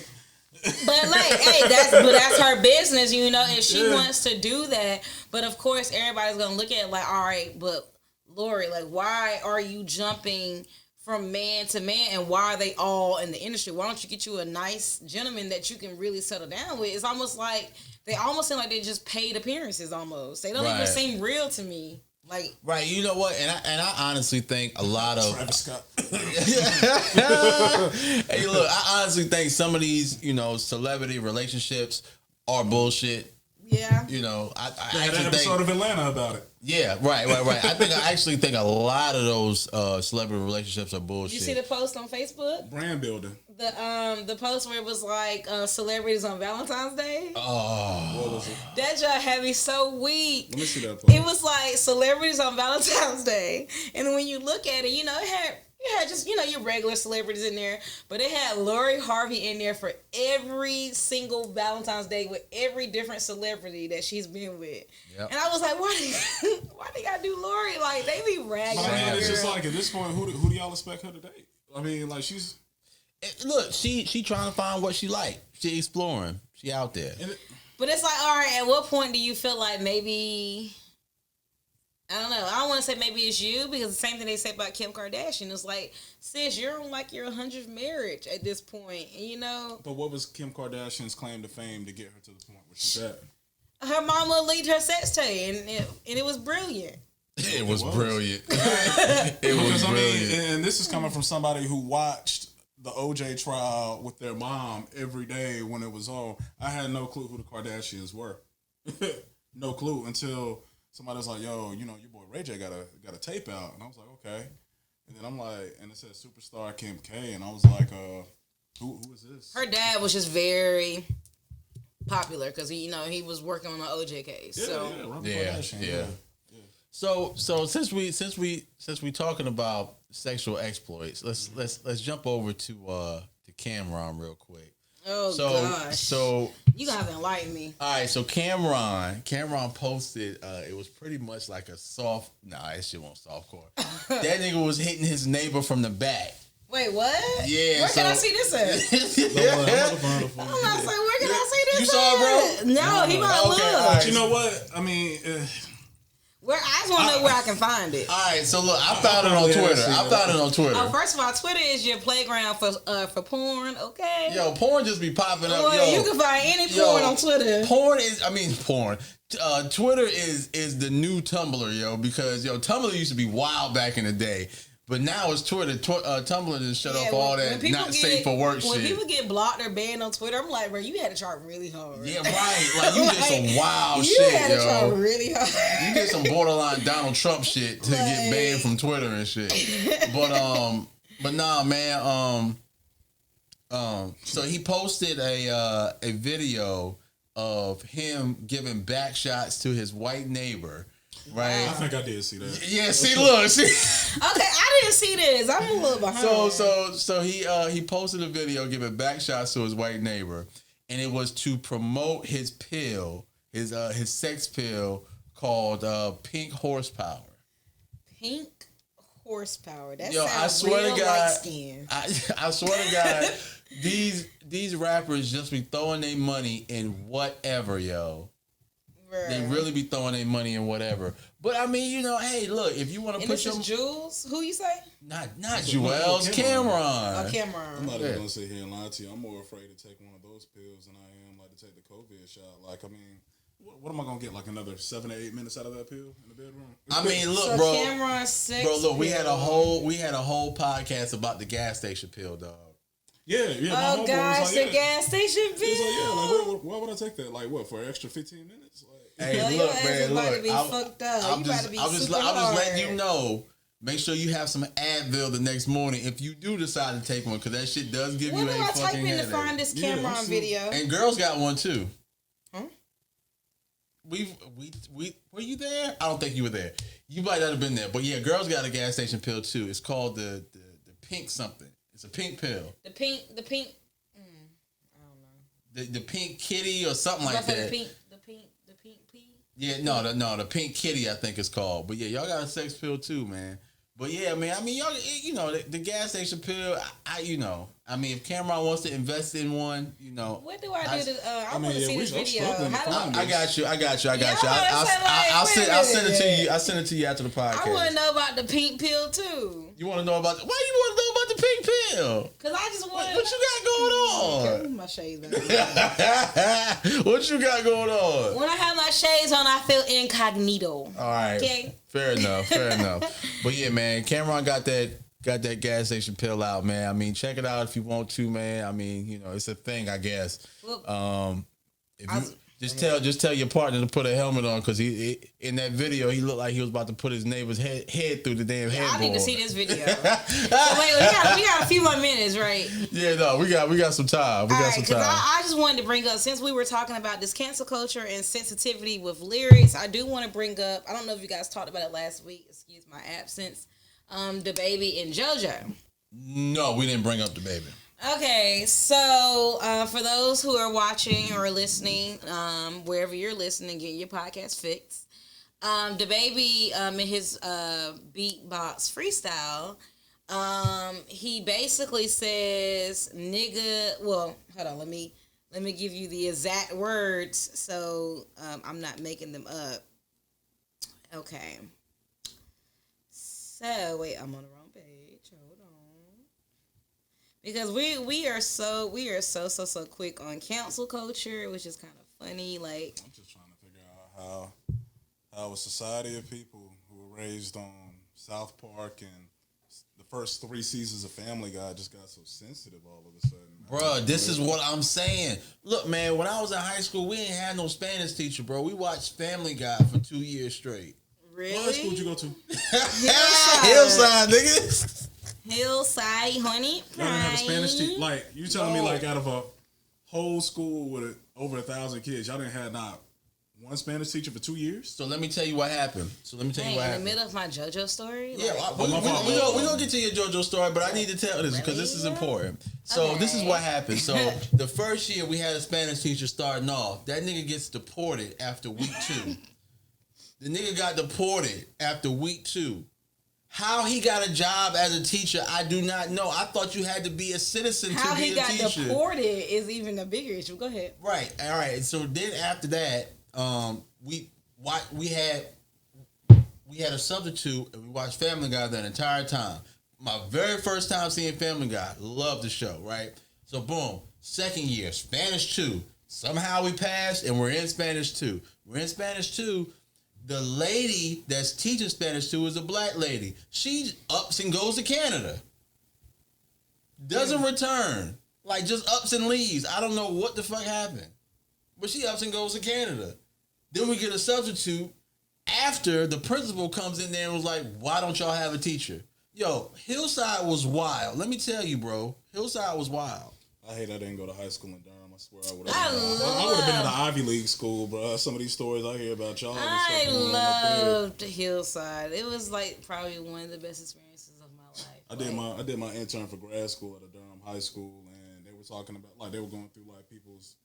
But like, hey, that's her business, you know, and she wants to do that. But of course, everybody's going to look at it like, all right, but Lori, like, why are you jumping from man to man, and why are they all in the industry? Why don't you get you a nice gentleman that you can really settle down with? It's almost like, they almost seem like they just paid apperances almost. They don't even seem real to me. Like, right, you know what, and I honestly think a lot of Travis Scott. Hey, look, I honestly think some of these, you know, celebrity relationships are bullshit. Yeah, you know, I had an episode of Atlanta about it. Yeah, right. I actually think a lot of those celebrity relationships are bullshit. You see the post on Facebook? Brand building. The post where it was like celebrities on Valentine's Day. Oh, what was it? That job had me so weak. Let me see that post. It was like celebrities on Valentine's Day, and when you look at it, you know, it had just, you know, your regular celebrities in there, but it had Lori Harvey in there for every single Valentine's Day with every different celebrity that she's been with. Yep. And I was like, why they gotta do Lori? Like, they be ragging. But I mean, it's just like, at this point, who do y'all expect her to date? I mean, like, she's... Look, she trying to find what she like. She exploring. She out there. But it's like, all right, at what point do you feel like maybe... I don't know. I don't want to say maybe it's you, because the same thing they say about Kim Kardashian. It's like, sis, you're on like your 100th marriage at this point, you know. But what was Kim Kardashian's claim to fame to get her to the point where she's at? Her mama leaked her sex tape, and it was brilliant. It was brilliant. It was brilliant. I mean, and this is coming from somebody who watched the OJ trial with their mom every day when it was on. I had no clue who the Kardashians were. No clue until somebody was like, yo, you know, your boy Ray J got a tape out. And I was like, okay. And then I'm like, and it said Superstar Kim K. And I was like, who is this? Her dad was just very popular because he was working on the OJ case. Yeah. So since we talking about sexual exploits, let's jump over to Cameron real quick. Oh gosh. So you gonna have to enlighten me. All right, so Cameron posted it was pretty much like a soft. Nah, that shit wasn't softcore. That nigga was hitting his neighbor from the back. Wait, what? Yeah. Where can I see this at? I'm not saying, where can I see this you saw it, bro? No, he might look. Right. But you know what? I mean, I just want to know where I can find it. All right, so look, I found it on Twitter. Oh, first of all, Twitter is your playground for porn, okay? Yo, porn just be popping up. Well, you can find any porn on Twitter. Porn. Twitter is the new Tumblr, yo, because Tumblr used to be wild back in the day. But now it's Twitter. Tumblr just shut off all that not safe for work shit. When people get blocked or banned on Twitter, I'm like, bro, you had to try really hard. Yeah, right. Like, you did some wild shit, yo. You had to try really hard. You did some borderline Donald Trump shit to get banned from Twitter and shit. But nah, man. So he posted a video of him giving back shots to his white neighbor. Right, I think I did see that. Yeah, look. Okay, I didn't see this. I'm a little behind. So he posted a video giving back shots to his white neighbor, and it was to promote his pill, his sex pill called Pink Horsepower. Pink horsepower. That Yo, I sounds swear real to God, light skin. I swear to God, these rappers just be throwing their money in whatever, yo. Bruh. They really be throwing their money in whatever. But I mean, hey, look, if you want to put this is Jules? Who you say? not Joel's Cameron. Oh, Cameron. I'm not even gonna sit here and lie to you. I'm more afraid to take one of those pills than I am like to take the COVID shot. Like, I mean, what am I gonna get? Like another 7 to 8 minutes out of that pill in the bedroom? I mean, look, So bro. Cameron's sex Bro, look, we had a pill. whole podcast about the gas station pill, dog. Yeah. My Oh homeboy gosh, was the like, yeah. gas station He was like, pill. yeah, like, why would I take that? Like, what, for an extra 15 minutes? Like, Hey, Well, look, your ass man, is about look. to be fucked up. You about to be I'm just super letting you hard. know. Make sure you have some Advil the next morning if you do decide to take one, because that shit does give What you do a I type fucking in to headache. find this Yeah, Cameron I'm video? And girls got one too. Huh? We were you there? I don't think you were there. You might not have been there, but yeah, girls got a gas station pill too. It's called the pink something. It's a pink pill. The pink. I don't know. The pink kitty or something like that. The pink pea. Yeah, the pink kitty I think it's called. But yeah, y'all got a sex pill too, man. But yeah, man, I mean, y'all, the gas station pill, I mean, if Cameron wants to invest in one, What do I do to? I want to yeah, see we this so video. struggling to How do find I got you. Yeah, I was gonna say, I'll like, send wait a it to minute. you. I'll send it to you after the podcast. I want to know about the pink pill too. You want to know about? Why you want to know about the pink pill? Cause I just want. What you got going Okay, my shades on. on? What you got going on? When I have my shades on, I feel incognito. All right. Okay. Fair enough. But yeah, man, Cameron got that gas station pill out, man. I mean, check it out if you want to, man. I mean, it's a thing, I guess. Look, If you just tell your partner to put a helmet on, because he in that video he looked like he was about to put his neighbor's head through the damn headboard. I need to see this video. So wait, we got a few more minutes, right? Yeah, no, we got some time. We All got right, some because time. I just wanted to bring up, since we were talking about this cancel culture and sensitivity with lyrics, I do want to bring up, I don't know if you guys talked about it last week, excuse my absence, the baby and JoJo. No, we didn't bring up the baby. Okay, so for those who are watching or listening, wherever you're listening, get your podcast fixed. The baby in his beatbox freestyle, he basically says nigga. Well, hold on, let me give you the exact words so I'm not making them up. Okay. So wait, I'm on the wrong page. Hold on. Because we are so quick on cancel culture, which is kind of funny. Like, I'm just trying to figure out how a society of people who were raised on South Park and the first 3 seasons of Family Guy just got so sensitive all of a sudden. Bruh, this is what I'm saying. Look, man, when I was in high school, we ain't had no Spanish teacher, bro. We watched Family Guy for 2 years straight. really? What high school did you go to? Hillside, nigga. Hillside, honey. Y'all didn't have a Spanish teacher? Pie. Like, you telling me, like, out of a whole school with over 1,000 kids, y'all didn't have not one Spanish teacher for 2 years? So let me tell you what happened. Dang, in the middle of my JoJo story? Yeah, Like, we're going to get to your JoJo story, but I need to tell this because this is important. So this is what happened. So the first year we had a Spanish teacher starting off. That nigga gets deported after week 2. The nigga got deported after week 2. How he got a job as a teacher, I do not know. I thought you had to be a citizen how to be he a got teacher. deported is even a bigger issue. Go ahead. Right. All right. So then after that, we had a substitute and we watched Family Guy that entire time. My very first time seeing Family Guy, loved the show, right? So boom, second year, Spanish 2. Somehow we passed and we're in Spanish 2. We're in Spanish 2. The lady that's teaching Spanish 2 is a black lady. She ups and goes to Canada. Doesn't return. Like, just ups and leaves. I don't know what the fuck happened. But she ups and goes to Canada. Then we get a substitute after the principal comes in there and was like, why don't y'all have a teacher? Yo, Hillside was wild. Let me tell you, bro. Hillside was wild. I hate I didn't go to high school in Durham. I swear I would I have. I would have been at an Ivy League school, bro. Some of these stories I hear about y'all. I loved Hillside. It was like probably one of the best experiences of my life. I did my intern for grad school at a Durham high school, and they were talking about, like, they were going through like people's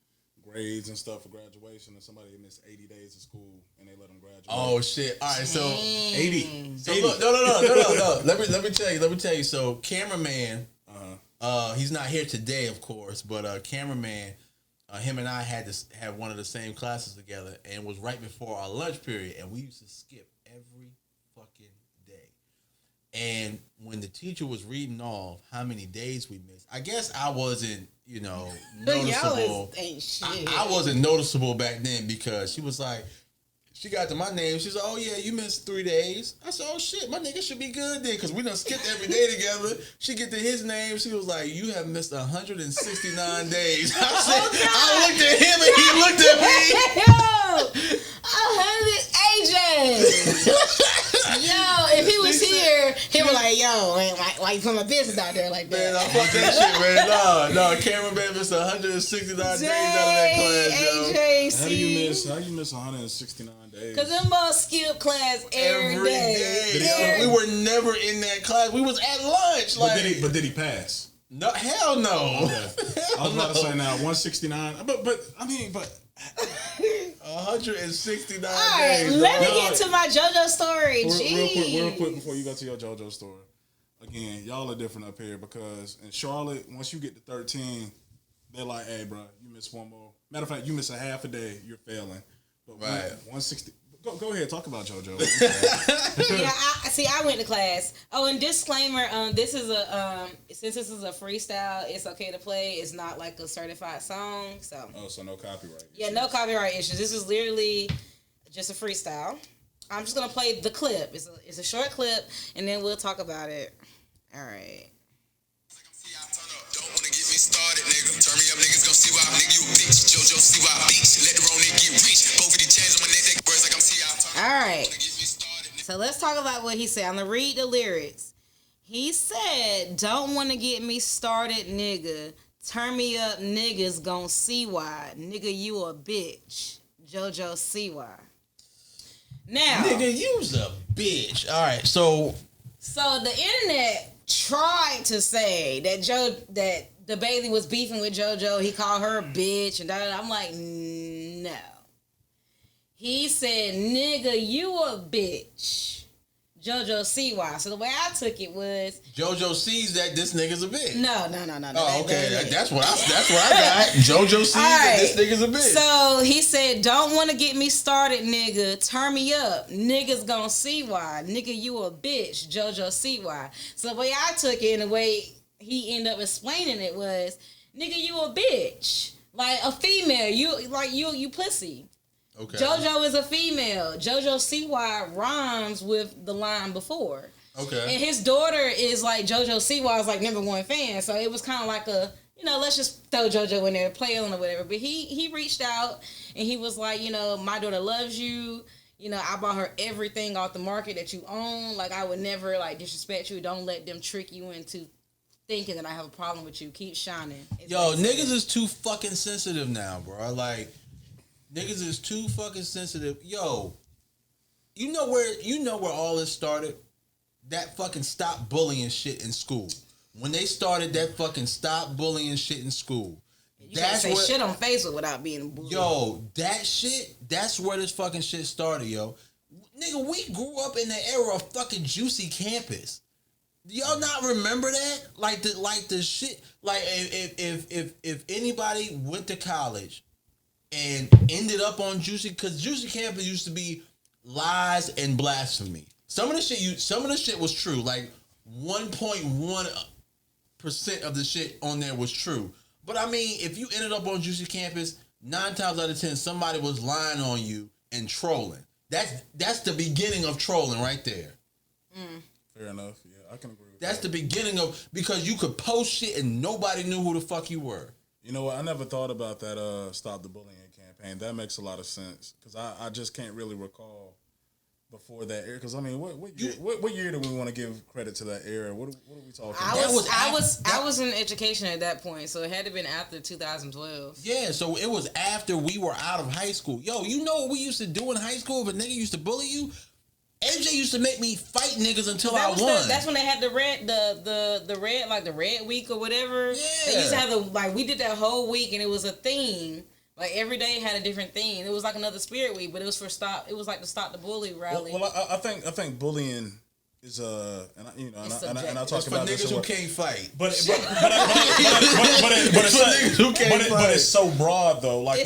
grades and stuff for graduation, and somebody missed 80 days of school and they let them graduate. Oh shit! All right, so 80. So look, no. Let me tell you. So cameraman, he's not here today, of course, but cameraman, him and I had one of the same classes together, and it was right before our lunch period, and we used to skip every fucking day. And when the teacher was reading off how many days we missed, I guess I wasn't, noticeable. Ain't shit. I wasn't noticeable back then because she was like, she got to my name. She's like, oh yeah, you missed 3 days. I said, oh shit, my nigga should be good then because we done skipped every day together. She get to his name. She was like, you have missed 169 days. I said, I looked at him and he looked at me. Yo, 100 AJ. Yo, if he was here, he was like, yo, why you put my business out there like that? Man, I fuck that shit, man. No, cameraman missed 169 days out of that class, yo. AJ, How you miss 169 days? Because them boys skip class every day. We were never in that class. We was at lunch. But did he pass? No, hell no. Okay. I was about to say now 169, but 169 All right, days. let me get to my JoJo story. Real quick before you go to your JoJo story. Again, y'all are different up here because in Charlotte, once you get to 13, they're like, hey, bro, you miss one more. Matter of fact, you miss a half a day, you're failing. But right. 160. Go ahead, talk about JoJo. Yeah, I went to class. Oh, and disclaimer, this is since this is a freestyle, it's okay to play. It's not like a certified song, so. Oh, so no copyright issues. Yeah, no copyright issues. This is literally just a freestyle. I'm just gonna play the clip. It's a short clip, and then we'll talk about it. All right. Don't wanna get me started, nigga. Turn me up, niggas gon' see why. Nigga, you a bitch. JoJo, see why. Bitch. Let the wrong nigga get rich. Both of these chains on my neck, they words like I'm see. All right. So let's talk about what he said. I'm gonna read the lyrics. He said, "Don't wanna get me started, nigga. Turn me up, niggas gon' see why. Nigga, you a bitch. JoJo, see why." Now, nigga, you's a bitch. All right, so the internet tried to say that the Bailey was beefing with JoJo. He called her a bitch and da. I'm like, no. He said, nigga, you a bitch. JoJo see why. So the way I took it was JoJo sees that this nigga's a bitch. No. Oh, okay. That's what I got. JoJo sees that this nigga's a bitch. So he said, don't want to get me started, nigga. Turn me up. Niggas gonna see why. Nigga, you a bitch. JoJo see why. So the way I took it and the way he ended up explaining it was, nigga, you a bitch. Like a female. You pussy. Okay. JoJo is a female. JoJo CY rhymes with the line before. Okay. And his daughter is like JoJo CY's like #1 fan. So it was kind of like a, let's just throw JoJo in there, play on or whatever. But he reached out and he was like, my daughter loves you. I bought her everything off the market that you own. Like I would never like disrespect you. Don't let them trick you into thinking that I have a problem with you. Keep shining. Yo, niggas is too fucking sensitive now, bro. Like, niggas is too fucking sensitive. Yo, you know where all this started? That fucking stop bullying shit in school. When they started that fucking stop bullying shit in school. You can't say shit on Facebook without being bullied. Yo, that's where this fucking shit started, yo. Nigga, we grew up in the era of fucking Juicy Campus. Do y'all not remember that? Like the shit. Like if anybody went to college and ended up on Juicy, because Juicy Campus used to be lies and blasphemy. Some of the shit was true. Like 1.1% of the shit on there was true. But I mean, if you ended up on Juicy Campus, 9 times out of 10, somebody was lying on you and trolling. That's the beginning of trolling right there. Fair enough. Yeah, I can agree with That's that. the beginning of, because you could post shit and nobody knew who the fuck you were. You know what? I never thought about that Stop the Bullying campaign. That makes a lot of sense because I just can't really recall before that era. Because I mean, what year do we want to give credit to that era? What are we talking about? I was in education at that point, so it had to have been after 2012. Yeah, so it was after we were out of high school. Yo, you know what we used to do in high school if a nigga used to bully you? AJ used to make me fight niggas until I won. That's when they had the red week or whatever. Yeah. They used to have we did that whole week and it was a theme. Like every day had a different theme. It was like another Spirit Week, but it was for stop. It was like the Stop the Bully rally. Well, I think bullying is and I talk for about niggas this who can't fight. but it's so broad though. Like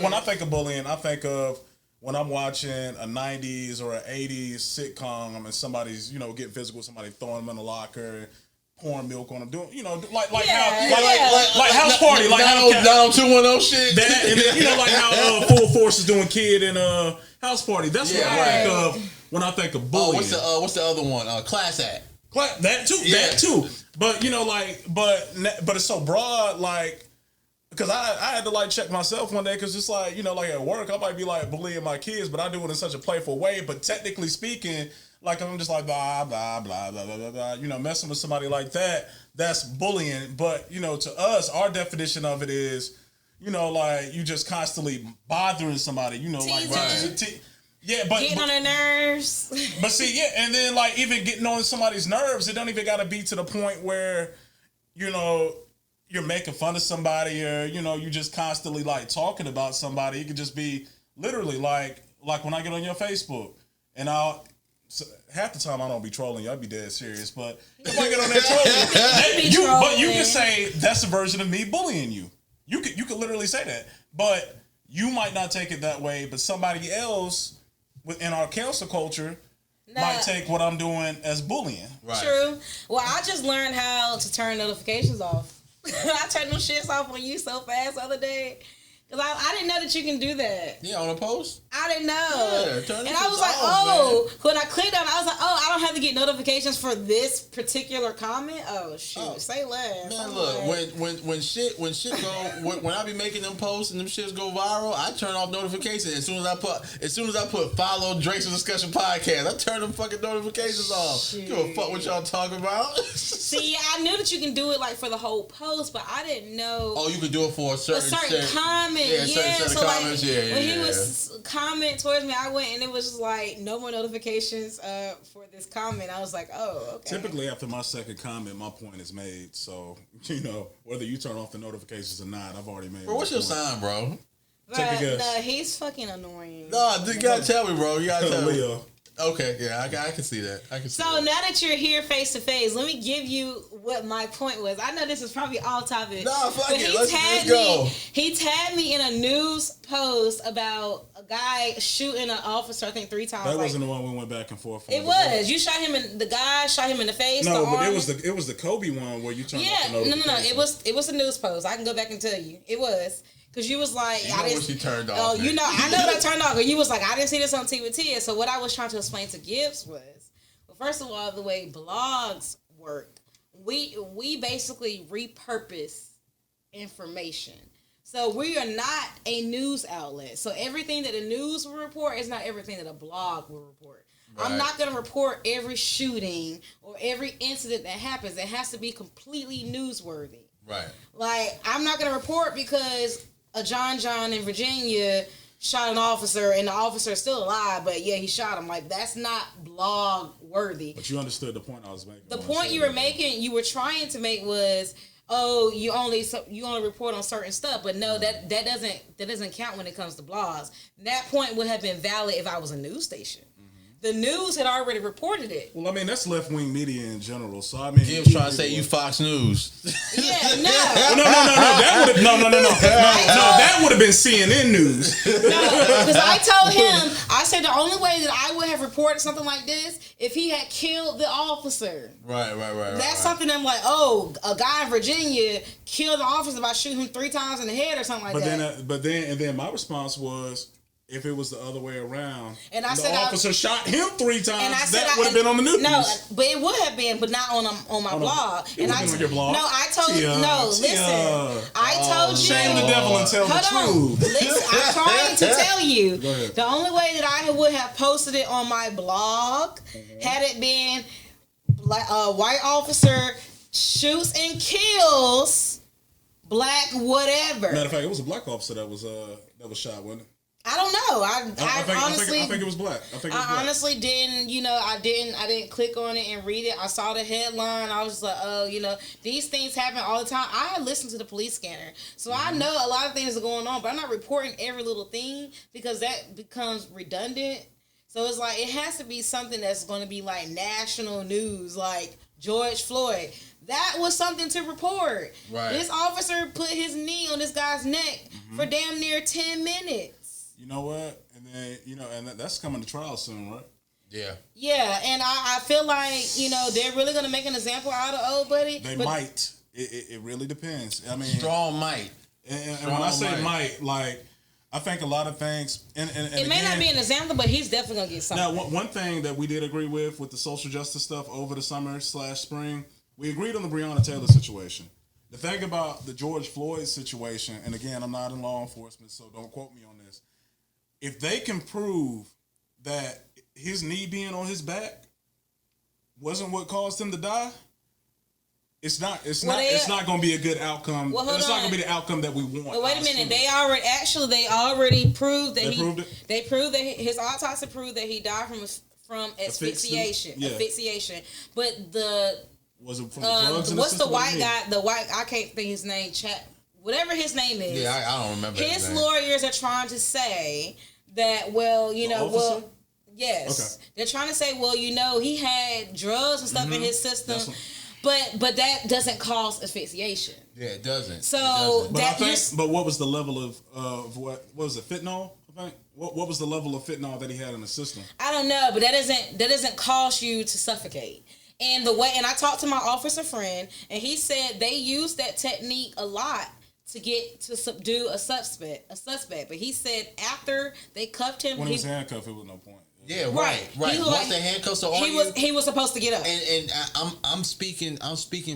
when I think of bullying, I think of when I'm watching a 90s or an 80s sitcom and somebody's getting physical with somebody, throwing them in the locker, pouring milk on them, doing like house party, like down 210 shit. That, and then, like how Full Force is doing kid in house party. That's what I think of when I think of bullying. What's the other one? Class act. That too. Yeah. That too. But but it's so broad, like. Because I had to like check myself one day because it's like, like at work, I might be like bullying my kids, but I do it in such a playful way. But technically speaking, like I'm just like blah, blah, blah, blah, blah, blah, blah, messing with somebody like that, that's bullying. But, to us, our definition of it is, like you just constantly bothering somebody, like, but getting on their nerves. But see, and then like even getting on somebody's nerves, it don't even got to be to the point where, you're making fun of somebody or, you just constantly like talking about somebody. It could just be literally like when I get on your Facebook and half the time I don't be trolling you. I'll be dead serious. But if I get on there trolling, but you can say that's a version of me bullying you. You could literally say that. But you might not take it that way. But somebody else within our cancel culture might take what I'm doing as bullying. Right. True. Well, I just learned how to turn notifications off. I turned them shits off on you so fast the other day. Because I didn't know that you can do that. Yeah, on a post? I didn't know. Yeah, and I was like, man. When I clicked on it, I was like, I don't have to get notifications for this particular comment? Oh, shoot. Say less. Man, look, when shit go, when I be making them posts and them shits go viral, I turn off notifications. As soon as I put follow Drake's Discussion Podcast, I turn them fucking notifications off. Shoot. Give a fuck what y'all talking about. See, I knew that you can do it like for the whole post, but I didn't know. Oh, you could do it for a certain comment. Yeah, certain comments. When he was comment towards me, I went and it was just like no more notifications for this comment. I was like, oh, okay. Typically, after my second comment, my point is made. So whether you turn off the notifications or not, I've already made. Bro, what's your sign, bro? Take a guess. No, he's fucking annoying. No, you gotta tell me, bro. You gotta tell me. Leo. Okay, yeah, I can see that. Now that you're here face to face, let me give you what my point was. I know this is probably off topic. No, fuck it. Let's go. He tagged me in a news post about a guy shooting an officer, I think 3 times. That wasn't the one we went back and forth on. It was. You shot him in the guy, shot him in the face. No, but it was the Kobe one where you turned off the notification. No. It was a news post. I can go back and tell you. It was. Because you was like, I didn't. What she turned off. Oh, I know what I turned off. But you was like, I didn't see this on Tia. So what I was trying to explain to Gibbs was, well, first of all, the way blogs work, we basically repurpose information. So we are not a news outlet. So everything that the news will report is not everything that a blog will report. Right. I'm not going to report every shooting or every incident that happens. It has to be completely newsworthy. Right. Like, I'm not going to report because a John in Virginia shot an officer and the officer is still alive, but yeah, he shot him. Like, that's not blog worthy. But you understood the point I was making. The point you were trying to make was, you only report on certain stuff, but no, that doesn't count when it comes to blogs. That point would have been valid if I was a news station. The news had already reported it. Well, I mean, that's left-wing media in general. So, I mean... Gibbs trying to say you Fox News. Yeah, no. That would have been CNN News. No, because I told him, I said the only way that I would have reported something like this if he had killed the officer. Right. That's something I'm like, a guy in Virginia killed the officer by shooting him 3 times in the head or something like that. But then my response was... If it was the other way around, and I the officer shot him 3 times, that would have been on the news. No, but it would have been, but not on my blog. It would have been on your blog. No, I told you. No, listen. I told you. Shame the devil and tell the truth. Listen, I'm trying to tell you. Go ahead. The only way that I would have posted it on my blog had it been like a white officer shoots and kills black whatever. Matter of fact, it was a black officer that was shot, wasn't it? I don't know. I honestly, I think it was black. I honestly didn't, I didn't click on it and read it. I saw the headline. I was just like, oh, these things happen all the time. I listen to the police scanner. So I know a lot of things are going on, but I'm not reporting every little thing because that becomes redundant. So it's like, it has to be something that's going to be like national news, like George Floyd. That was something to report. Right. This officer put his knee on this guy's neck for damn near 10 minutes. You know what? And then, and that's coming to trial soon, right? Yeah. Yeah, and I feel like, they're really going to make an example out of old buddy. They might. It really depends. I mean, strong might. And when I say might, like, I think a lot of things. And it may not be an example, but he's definitely going to get something. Now, one thing that we did agree with the social justice stuff over the summer/spring, we agreed on the Breonna Taylor situation. The thing about the George Floyd situation, and again, I'm not in law enforcement, so don't quote me on this. If they can prove that his knee being on his back wasn't what caused him to die, it's not going to be a good outcome. It's not going to be the outcome that we want. Well, wait a minute. They already proved that They proved it? his autopsy proved that he died from asphyxiation. Yeah. Asphyxiation. But was it from the drugs? What's the white guy? I can't think his name. Whatever his name is. Yeah, I don't remember his lawyers are trying to say that, yes. Okay. They're trying to say, he had drugs and stuff in his system, but that doesn't cause asphyxiation. Yeah, it doesn't. So but what was the level of what was it, fentanyl? I think what was the level of fentanyl that he had in the system? I don't know, but that doesn't cause you to suffocate. And I talked to my officer friend, and he said they use that technique a lot to subdue a suspect. But he said after they cuffed him, when he was handcuffed, it was no point. Yeah, right. Once the handcuffs are on he was supposed to get up. And I'm speaking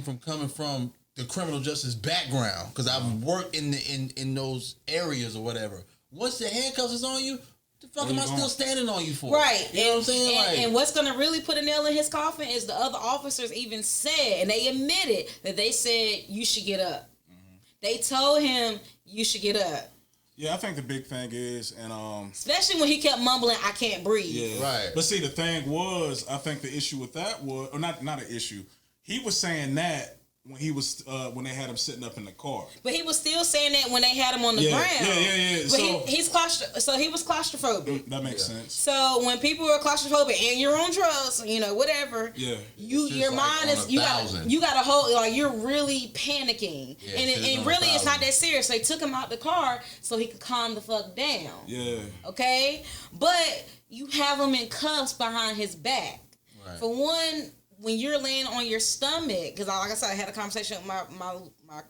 from coming from the criminal justice background because I've worked in those areas or whatever. Once the handcuffs is on you, the fuck am I still standing on you for? Right. You know what I'm saying? And what's going to really put a nail in his coffin is the other officers even said, and they admitted that they said, you should get up. Mm-hmm. They told him, you should get up. Yeah, I think the big thing is, and especially when he kept mumbling, I can't breathe. Yeah, right. But see, the thing was, I think the issue with that was, or not an issue. He was saying that when they had him sitting up in the car. But he was still saying that when they had him on the ground. Yeah. But he was claustrophobic. That makes sense. So when people are claustrophobic and you're on drugs, whatever. Yeah. Your mind is you got to hold, like, you're really panicking. Yeah, and really it's not that serious. They took him out the car so he could calm the fuck down. Yeah. Okay? But you have him in cuffs behind his back. Right. For one, when you're laying on your stomach, because like I said, I had a conversation with my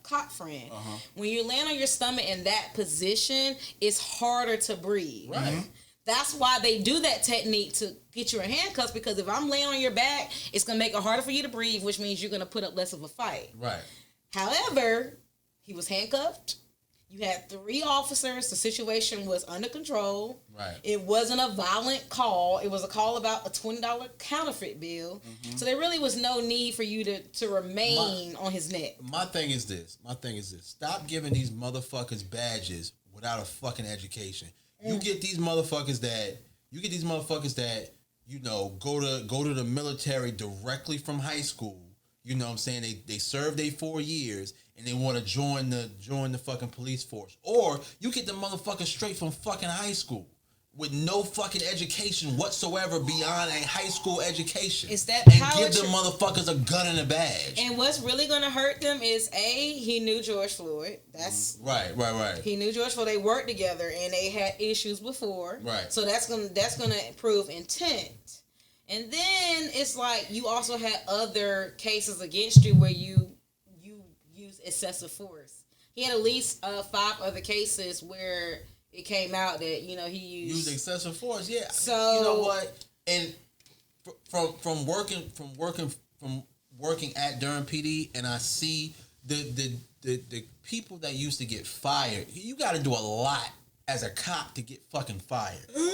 cop friend. Uh-huh. When you're laying on your stomach in that position, it's harder to breathe. Right. Mm-hmm. That's why they do that technique to get you in handcuffs, because if I'm laying on your back, it's going to make it harder for you to breathe, which means you're going to put up less of a fight. Right. However, he was handcuffed. You had 3 officers. The situation was under control. Right. It wasn't a violent call. It was a call about a $20 counterfeit bill. Mm-hmm. So there really was no need for you to remain on his neck. My thing is this. Stop giving these motherfuckers badges without a fucking education. You get these motherfuckers that go to the military directly from high school. You know what I'm saying? They serve their 4 years and they want to join the fucking police force. Or you get the motherfuckers straight from fucking high school with no fucking education whatsoever beyond a high school education. It's that and give them motherfuckers a gun and a badge. And what's really gonna hurt them is he knew George Floyd. That's right. He knew George Floyd. They worked together and they had issues before. Right. So that's gonna prove intent. And then it's like you also had other cases against you where you use excessive force. He had at least 5 other cases where it came out that he used excessive force. Yeah. So you know what? And from working at Durham PD, and I see the people that used to get fired. You got to do a lot as a cop to get fucking fired. No,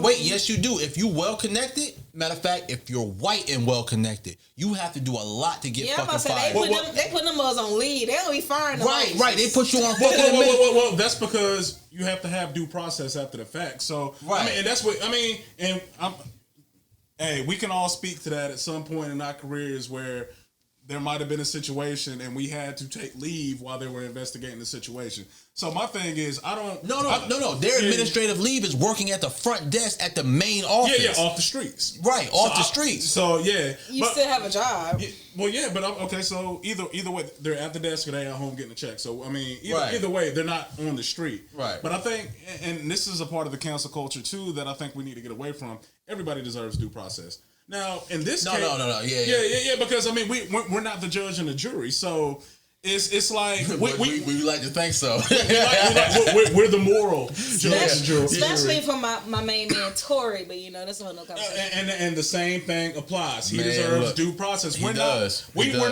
wait. Yes, you do. If you well connected, Matter of fact, if you're white and well connected, you have to do a lot to get fucking fired. They put them us on lead. They don't be firing them. Right. They put you on fucking. Well, that's because you have to have due process after the fact. So right, I mean, and that's what I mean. And hey, we can all speak to that at some point in our careers where there might have been a situation and we had to take leave while they were investigating the situation. So my thing is, No. Their administrative leave is working at the front desk at the main office. Yeah, off the streets. Right, off the streets. So yeah, you still have a job. But okay. So either way, they're at the desk or they're at home getting a check. So I mean, either way, they're not on the street. Right. But I think, and this is a part of the cancel culture too that I think we need to get away from. Everybody deserves due process. Now, in this case, no, yeah. Because I mean, we're not the judge and the jury, so it's like we like to think so. we're the moral judge and jury, especially for my main man Tory. But that's one no conversation. And the same thing applies. He deserves due process. We're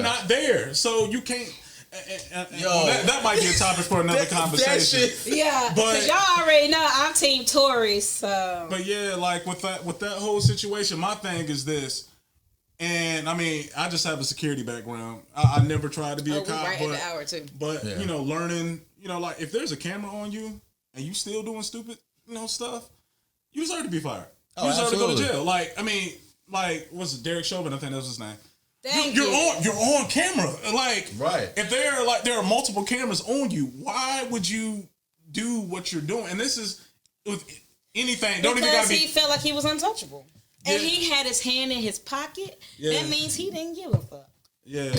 not there, so you can't. That might be a topic for another conversation. Yeah, because y'all already know I'm Team Tory. So, but yeah, like with that whole situation, my thing is this, and I mean, I just have a security background. I never tried to be a cop, right but in the hour too. But learning, like if there's a camera on you and you still doing stupid, stuff, you deserve to be fired. You deserve to go to jail. Like I mean, what's it, Derek Chauvin? I think that was his name. You're on camera. Like, right. If there are multiple cameras on you, why would you do what you're doing? And this is with anything. Because he felt like he was untouchable. And he had his hand in his pocket. Yeah. That means he didn't give a fuck. Yeah.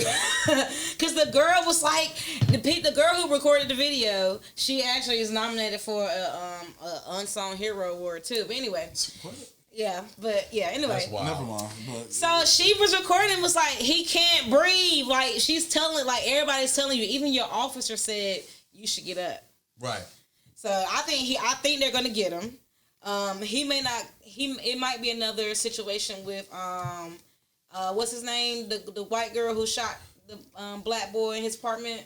Because the girl was like, the girl who recorded the video, she actually is nominated for a Unsung Hero Award too. But anyway. What? Yeah, but anyway. Never mind. But, so she was recording and was like, he can't breathe. Like, she's telling, like, everybody's telling you, even your officer said you should get up. Right. So I think they're gonna get him. It might be another situation with what's his name? The white girl who shot the black boy in his apartment.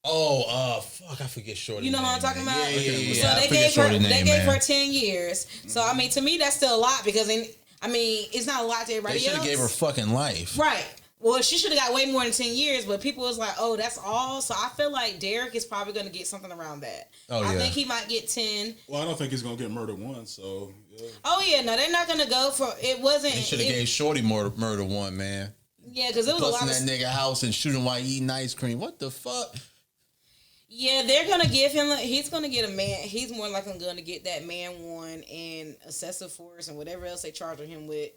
Oh, fuck! I forget Shorty. You know what I'm talking about? Yeah. So they gave her 10 years. So I mean, to me, that's still a lot because it's not a lot to everybody else. They should have gave her fucking life. Right. Well, she should have got way more than 10 years, but people was like, "Oh, that's all." So I feel like Derek is probably going to get something around that. Oh, I think he might get 10. Well, I don't think he's going to get murder one. So. Yeah. Oh yeah, no, they're not going to go for it. Wasn't. They should have gave Shorty murder one, man. Yeah, because it was a lot of that nigga house and shooting while eating ice cream. What the fuck? Yeah, they're gonna give him. He's gonna get a man. He's more likely gonna get that man one and excessive force and whatever else they charge him with,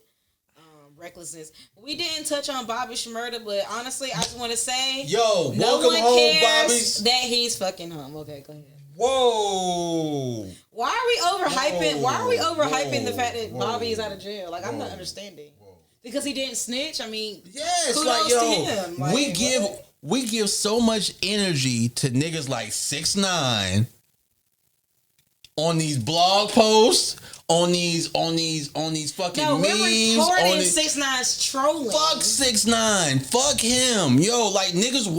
recklessness. We didn't touch on Bobby Shmurda, but honestly, I just want to say, no one home, cares that he's fucking home. Okay, go ahead. Whoa! Why are we overhyping? Why are we overhyping the fact that Bobby is out of jail? Like I'm not understanding. Because he didn't snitch. I mean, yes, kudos to him. Like, we give so much energy to niggas like 6ix9ine on these blog posts, on these fucking no, memes. We're reporting 6ix9ine's trolling. Fuck 6ix9ine. Fuck him. Yo, like niggas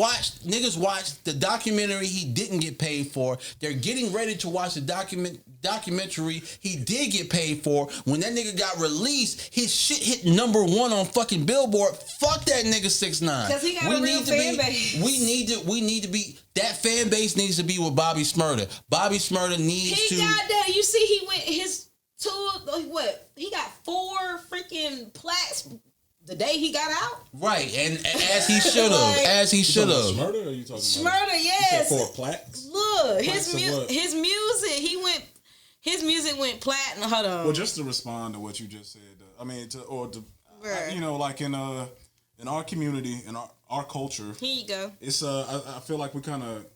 watched the documentary he didn't get paid for. They're getting ready to watch the documentary he did get paid for. When that nigga got released, his shit hit #1 on fucking Billboard. Fuck that nigga 6ix9ine. Because he got a real fan base. We need to be. That fan base needs to be with Bobby Shmurda. Bobby Shmurda needs to. He got that. You see, he went his tour. What? He got 4 freaking plaques the day he got out. Right, and as he should have. As he should have. Shmurda? Or are you talking Shmurda? Yes. You said 4 plaques. Look, his music. His music went platinum. Hold on. Well, just to respond to what you just said, like in our community, in our culture. Here you go. It's I feel like we kind of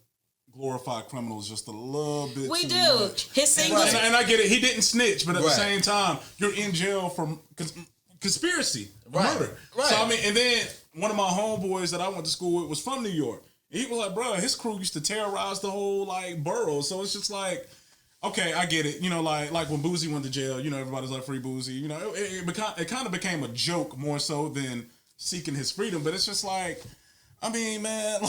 glorify criminals just a little bit. We too do. much. His singles, and I get it. He didn't snitch, but at the same time, you're in jail for conspiracy, murder. Right. So I mean, and then one of my homeboys that I went to school with was from New York. And he was like, bro, his crew used to terrorize the whole borough. So it's just like. Okay, I get it. Like when Boosie went to jail, everybody's like free Boosie. It kind of became a joke more so than seeking his freedom. But it's just like, I mean, man,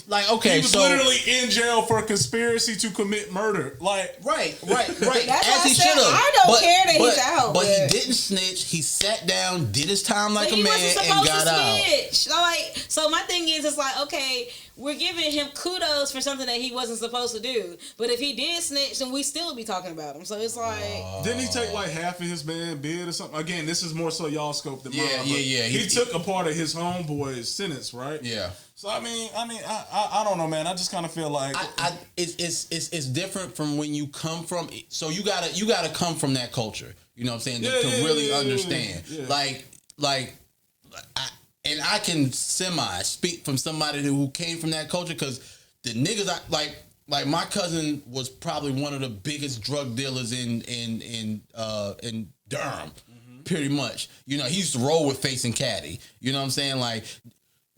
Like, okay, he was so literally in jail for a conspiracy to commit murder. Like, right. That's As why he I said, should have. I don't care that he's out. But he didn't snitch. He sat down, did his time like But a he man, wasn't and supposed got to out. snitch. So my thing is, it's like, okay, we're giving him kudos for something that he wasn't supposed to do. But if he did snitch, then we still be talking about him. So it's like, didn't he take like half of his man bid or something? Again, this is more so y'all scope than mine. Yeah. He took a part of his homeboy's sentence, right? Yeah. So I mean, I don't know, man. I just kind of feel like it's different from when you come from. So you gotta come from that culture. You know what I'm saying? To really understand. Yeah. Like, I can speak from somebody who came from that culture, because the niggas like my cousin was probably one of the biggest drug dealers in Durham, pretty much. You know, he used to roll with Face and Caddy. You know what I'm saying? Like,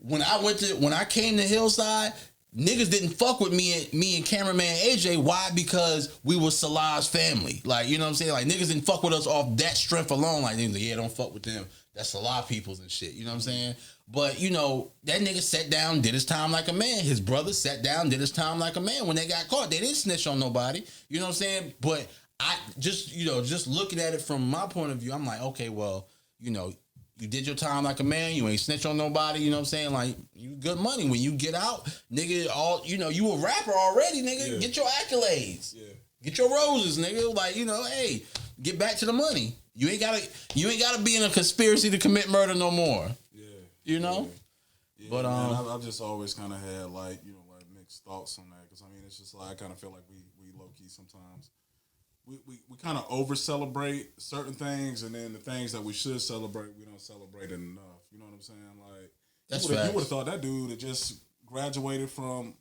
when I came to Hillside, niggas didn't fuck with me and cameraman AJ. Why? Because we was Salah's family. Like, you know what I'm saying? Like, niggas didn't fuck with us off that strength alone. Like, they was like, yeah, don't fuck with them. That's Salah peoples and shit. You know what I'm saying? But, you know, that nigga sat down, did his time like a man. His brother sat down, did his time like a man. When they got caught, they didn't snitch on nobody. You know what I'm saying? But I just looking at it from my point of view, I'm like, okay, well, you know, you did your time like a man. You ain't snitch on nobody. You know what I'm saying? Like, you good money. When you get out, nigga, you a rapper already, nigga. Yeah. Get your accolades. Yeah. Get your roses, nigga. Like, you know, hey, get back to the money. You ain't gotta be in a conspiracy to commit murder no more. Yeah. You know? Yeah, but man, I've just always kind of had like mixed thoughts on that, because I mean, it's just like I kind of feel like we low key sometimes. We kind of over celebrate certain things, and then the things that we should celebrate, we don't celebrate it enough. You know what I'm saying? Like, that's you would have thought that dude had just graduated from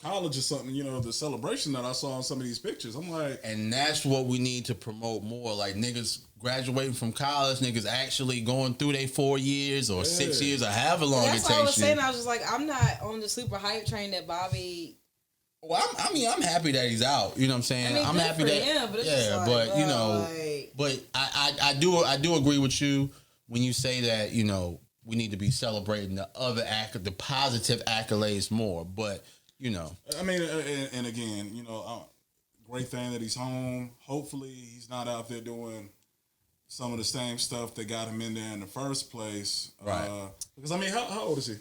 college or something. You know, the celebration that I saw in some of these pictures. I'm like, and that's what we need to promote more. Like, niggas graduating from college, niggas actually going through their 4 years or 6 years or however long it takes. That's what I was saying. I was just like, I'm not on the super hype train that Bobby. Well, I'm happy that he's out. You know what I'm saying? I mean, I'm happy that. Him, but it's yeah, but you know, but I do agree with you when you say that, you know, we need to be celebrating the other the positive accolades more. But you know, I mean, and again, you know, great thing that he's home. Hopefully, he's not out there doing some of the same stuff that got him in there in the first place. Right? Because I mean, how old is he?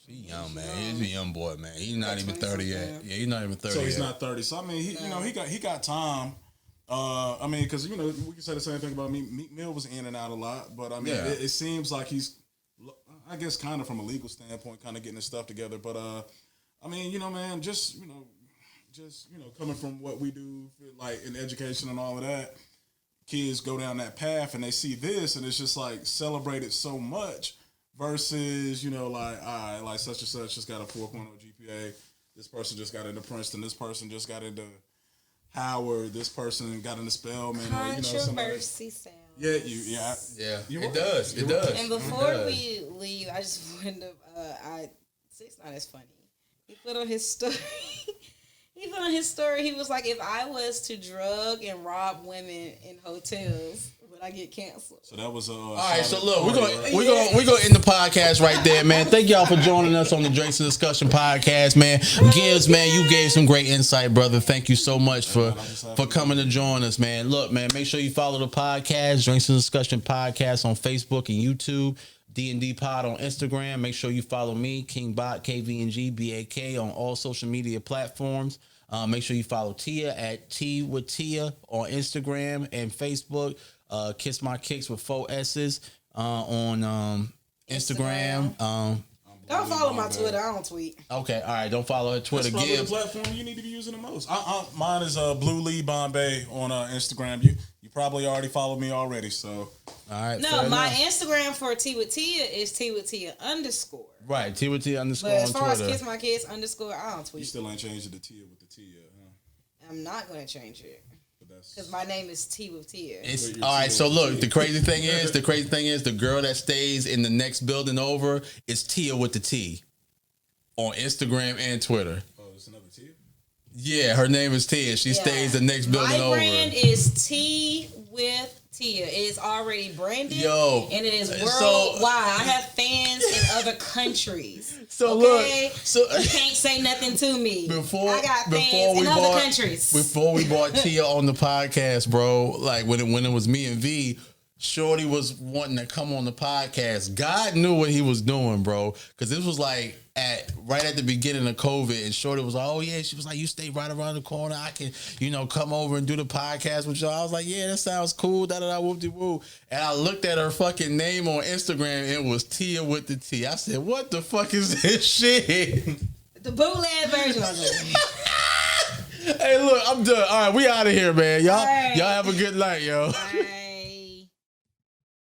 He's young, man. He's a young boy, man. He's not even 30 yet. Yeah, he's not even 30 So he's yet. not 30. So I mean, he got time. I mean, because you know, we can say the same thing about me. Meek Mill was in and out a lot, but I mean, it seems like he's, I guess, kind of from a legal standpoint, kind of getting his stuff together. But I mean, you know, man, just coming from what we do, like in education and all of that, kids go down that path and they see this, and it's just like celebrated so much. Versus, you know, like, all right, like such and such just got a 4.0 GPA. This person just got into Princeton. This person just got into Howard. This person got into Spelman. Controversy sound. Yeah. It does. It does. And before we leave, I just wanted to. 6ix9ine is funny. He put on his story. He was like, if I was to drug and rob women in hotels, would I get canceled? So that was all right. So look, we're gonna end the podcast right there, man. Thank y'all for joining us on the Drinks and Discussion podcast, man. Gibbs, man, you gave some great insight, brother. Thank you so much for coming to join us, man. Look, man, make sure you follow the podcast, Drinks and Discussion podcast, on Facebook and YouTube. D&D Pod on Instagram. Make sure you follow me, King Bot, KVNG, BAK, on all social media platforms. Make sure you follow Tia at T with Tia on Instagram and Facebook. Kiss My Kicks with 4 S's on Instagram. Don't follow my Twitter. I don't tweet. Okay, all right. Don't follow her Twitter. That's probably the platform you need to be using the most. Mine is Blue Lee Bombay on Instagram. You probably already followed me already, so. All right. No, my Instagram for T with Tia is T with Tia _. Right, T with Tia _ on Twitter. But as far as Kiss My Kids _ I don't tweet. You still ain't changed it to Tia with the T yet, huh? I'm not going to change it. Because my name is T with Tia. All right, so look, the crazy thing is, the girl that stays in the next building over is Tia with the T on Instagram and Twitter. Oh, there's another Tia? Yeah, her name is Tia. She stays the next building over. My brand is Tea with Tia. It is already branded. Yo, and it is worldwide. I have fans in other countries. So okay? look, so you can't say nothing to me. I got fans in other countries. Before we brought Tia on the podcast, bro, like when it was me and V, Shorty was wanting to come on the podcast. God knew what he was doing, bro, because this was like right at the beginning of COVID, and Shorty was like, oh yeah, she was like, you stay right around the corner, I can, come over and do the podcast with y'all. I was like, yeah, that sounds cool, whoop-de-whoop. And I looked at her fucking name on Instagram, and it was Tia with the T. I said, what the fuck is this shit? The bootleg version of it. Hey, look, I'm done. All right, we out of here, man. Y'all have a good night, yo. All right.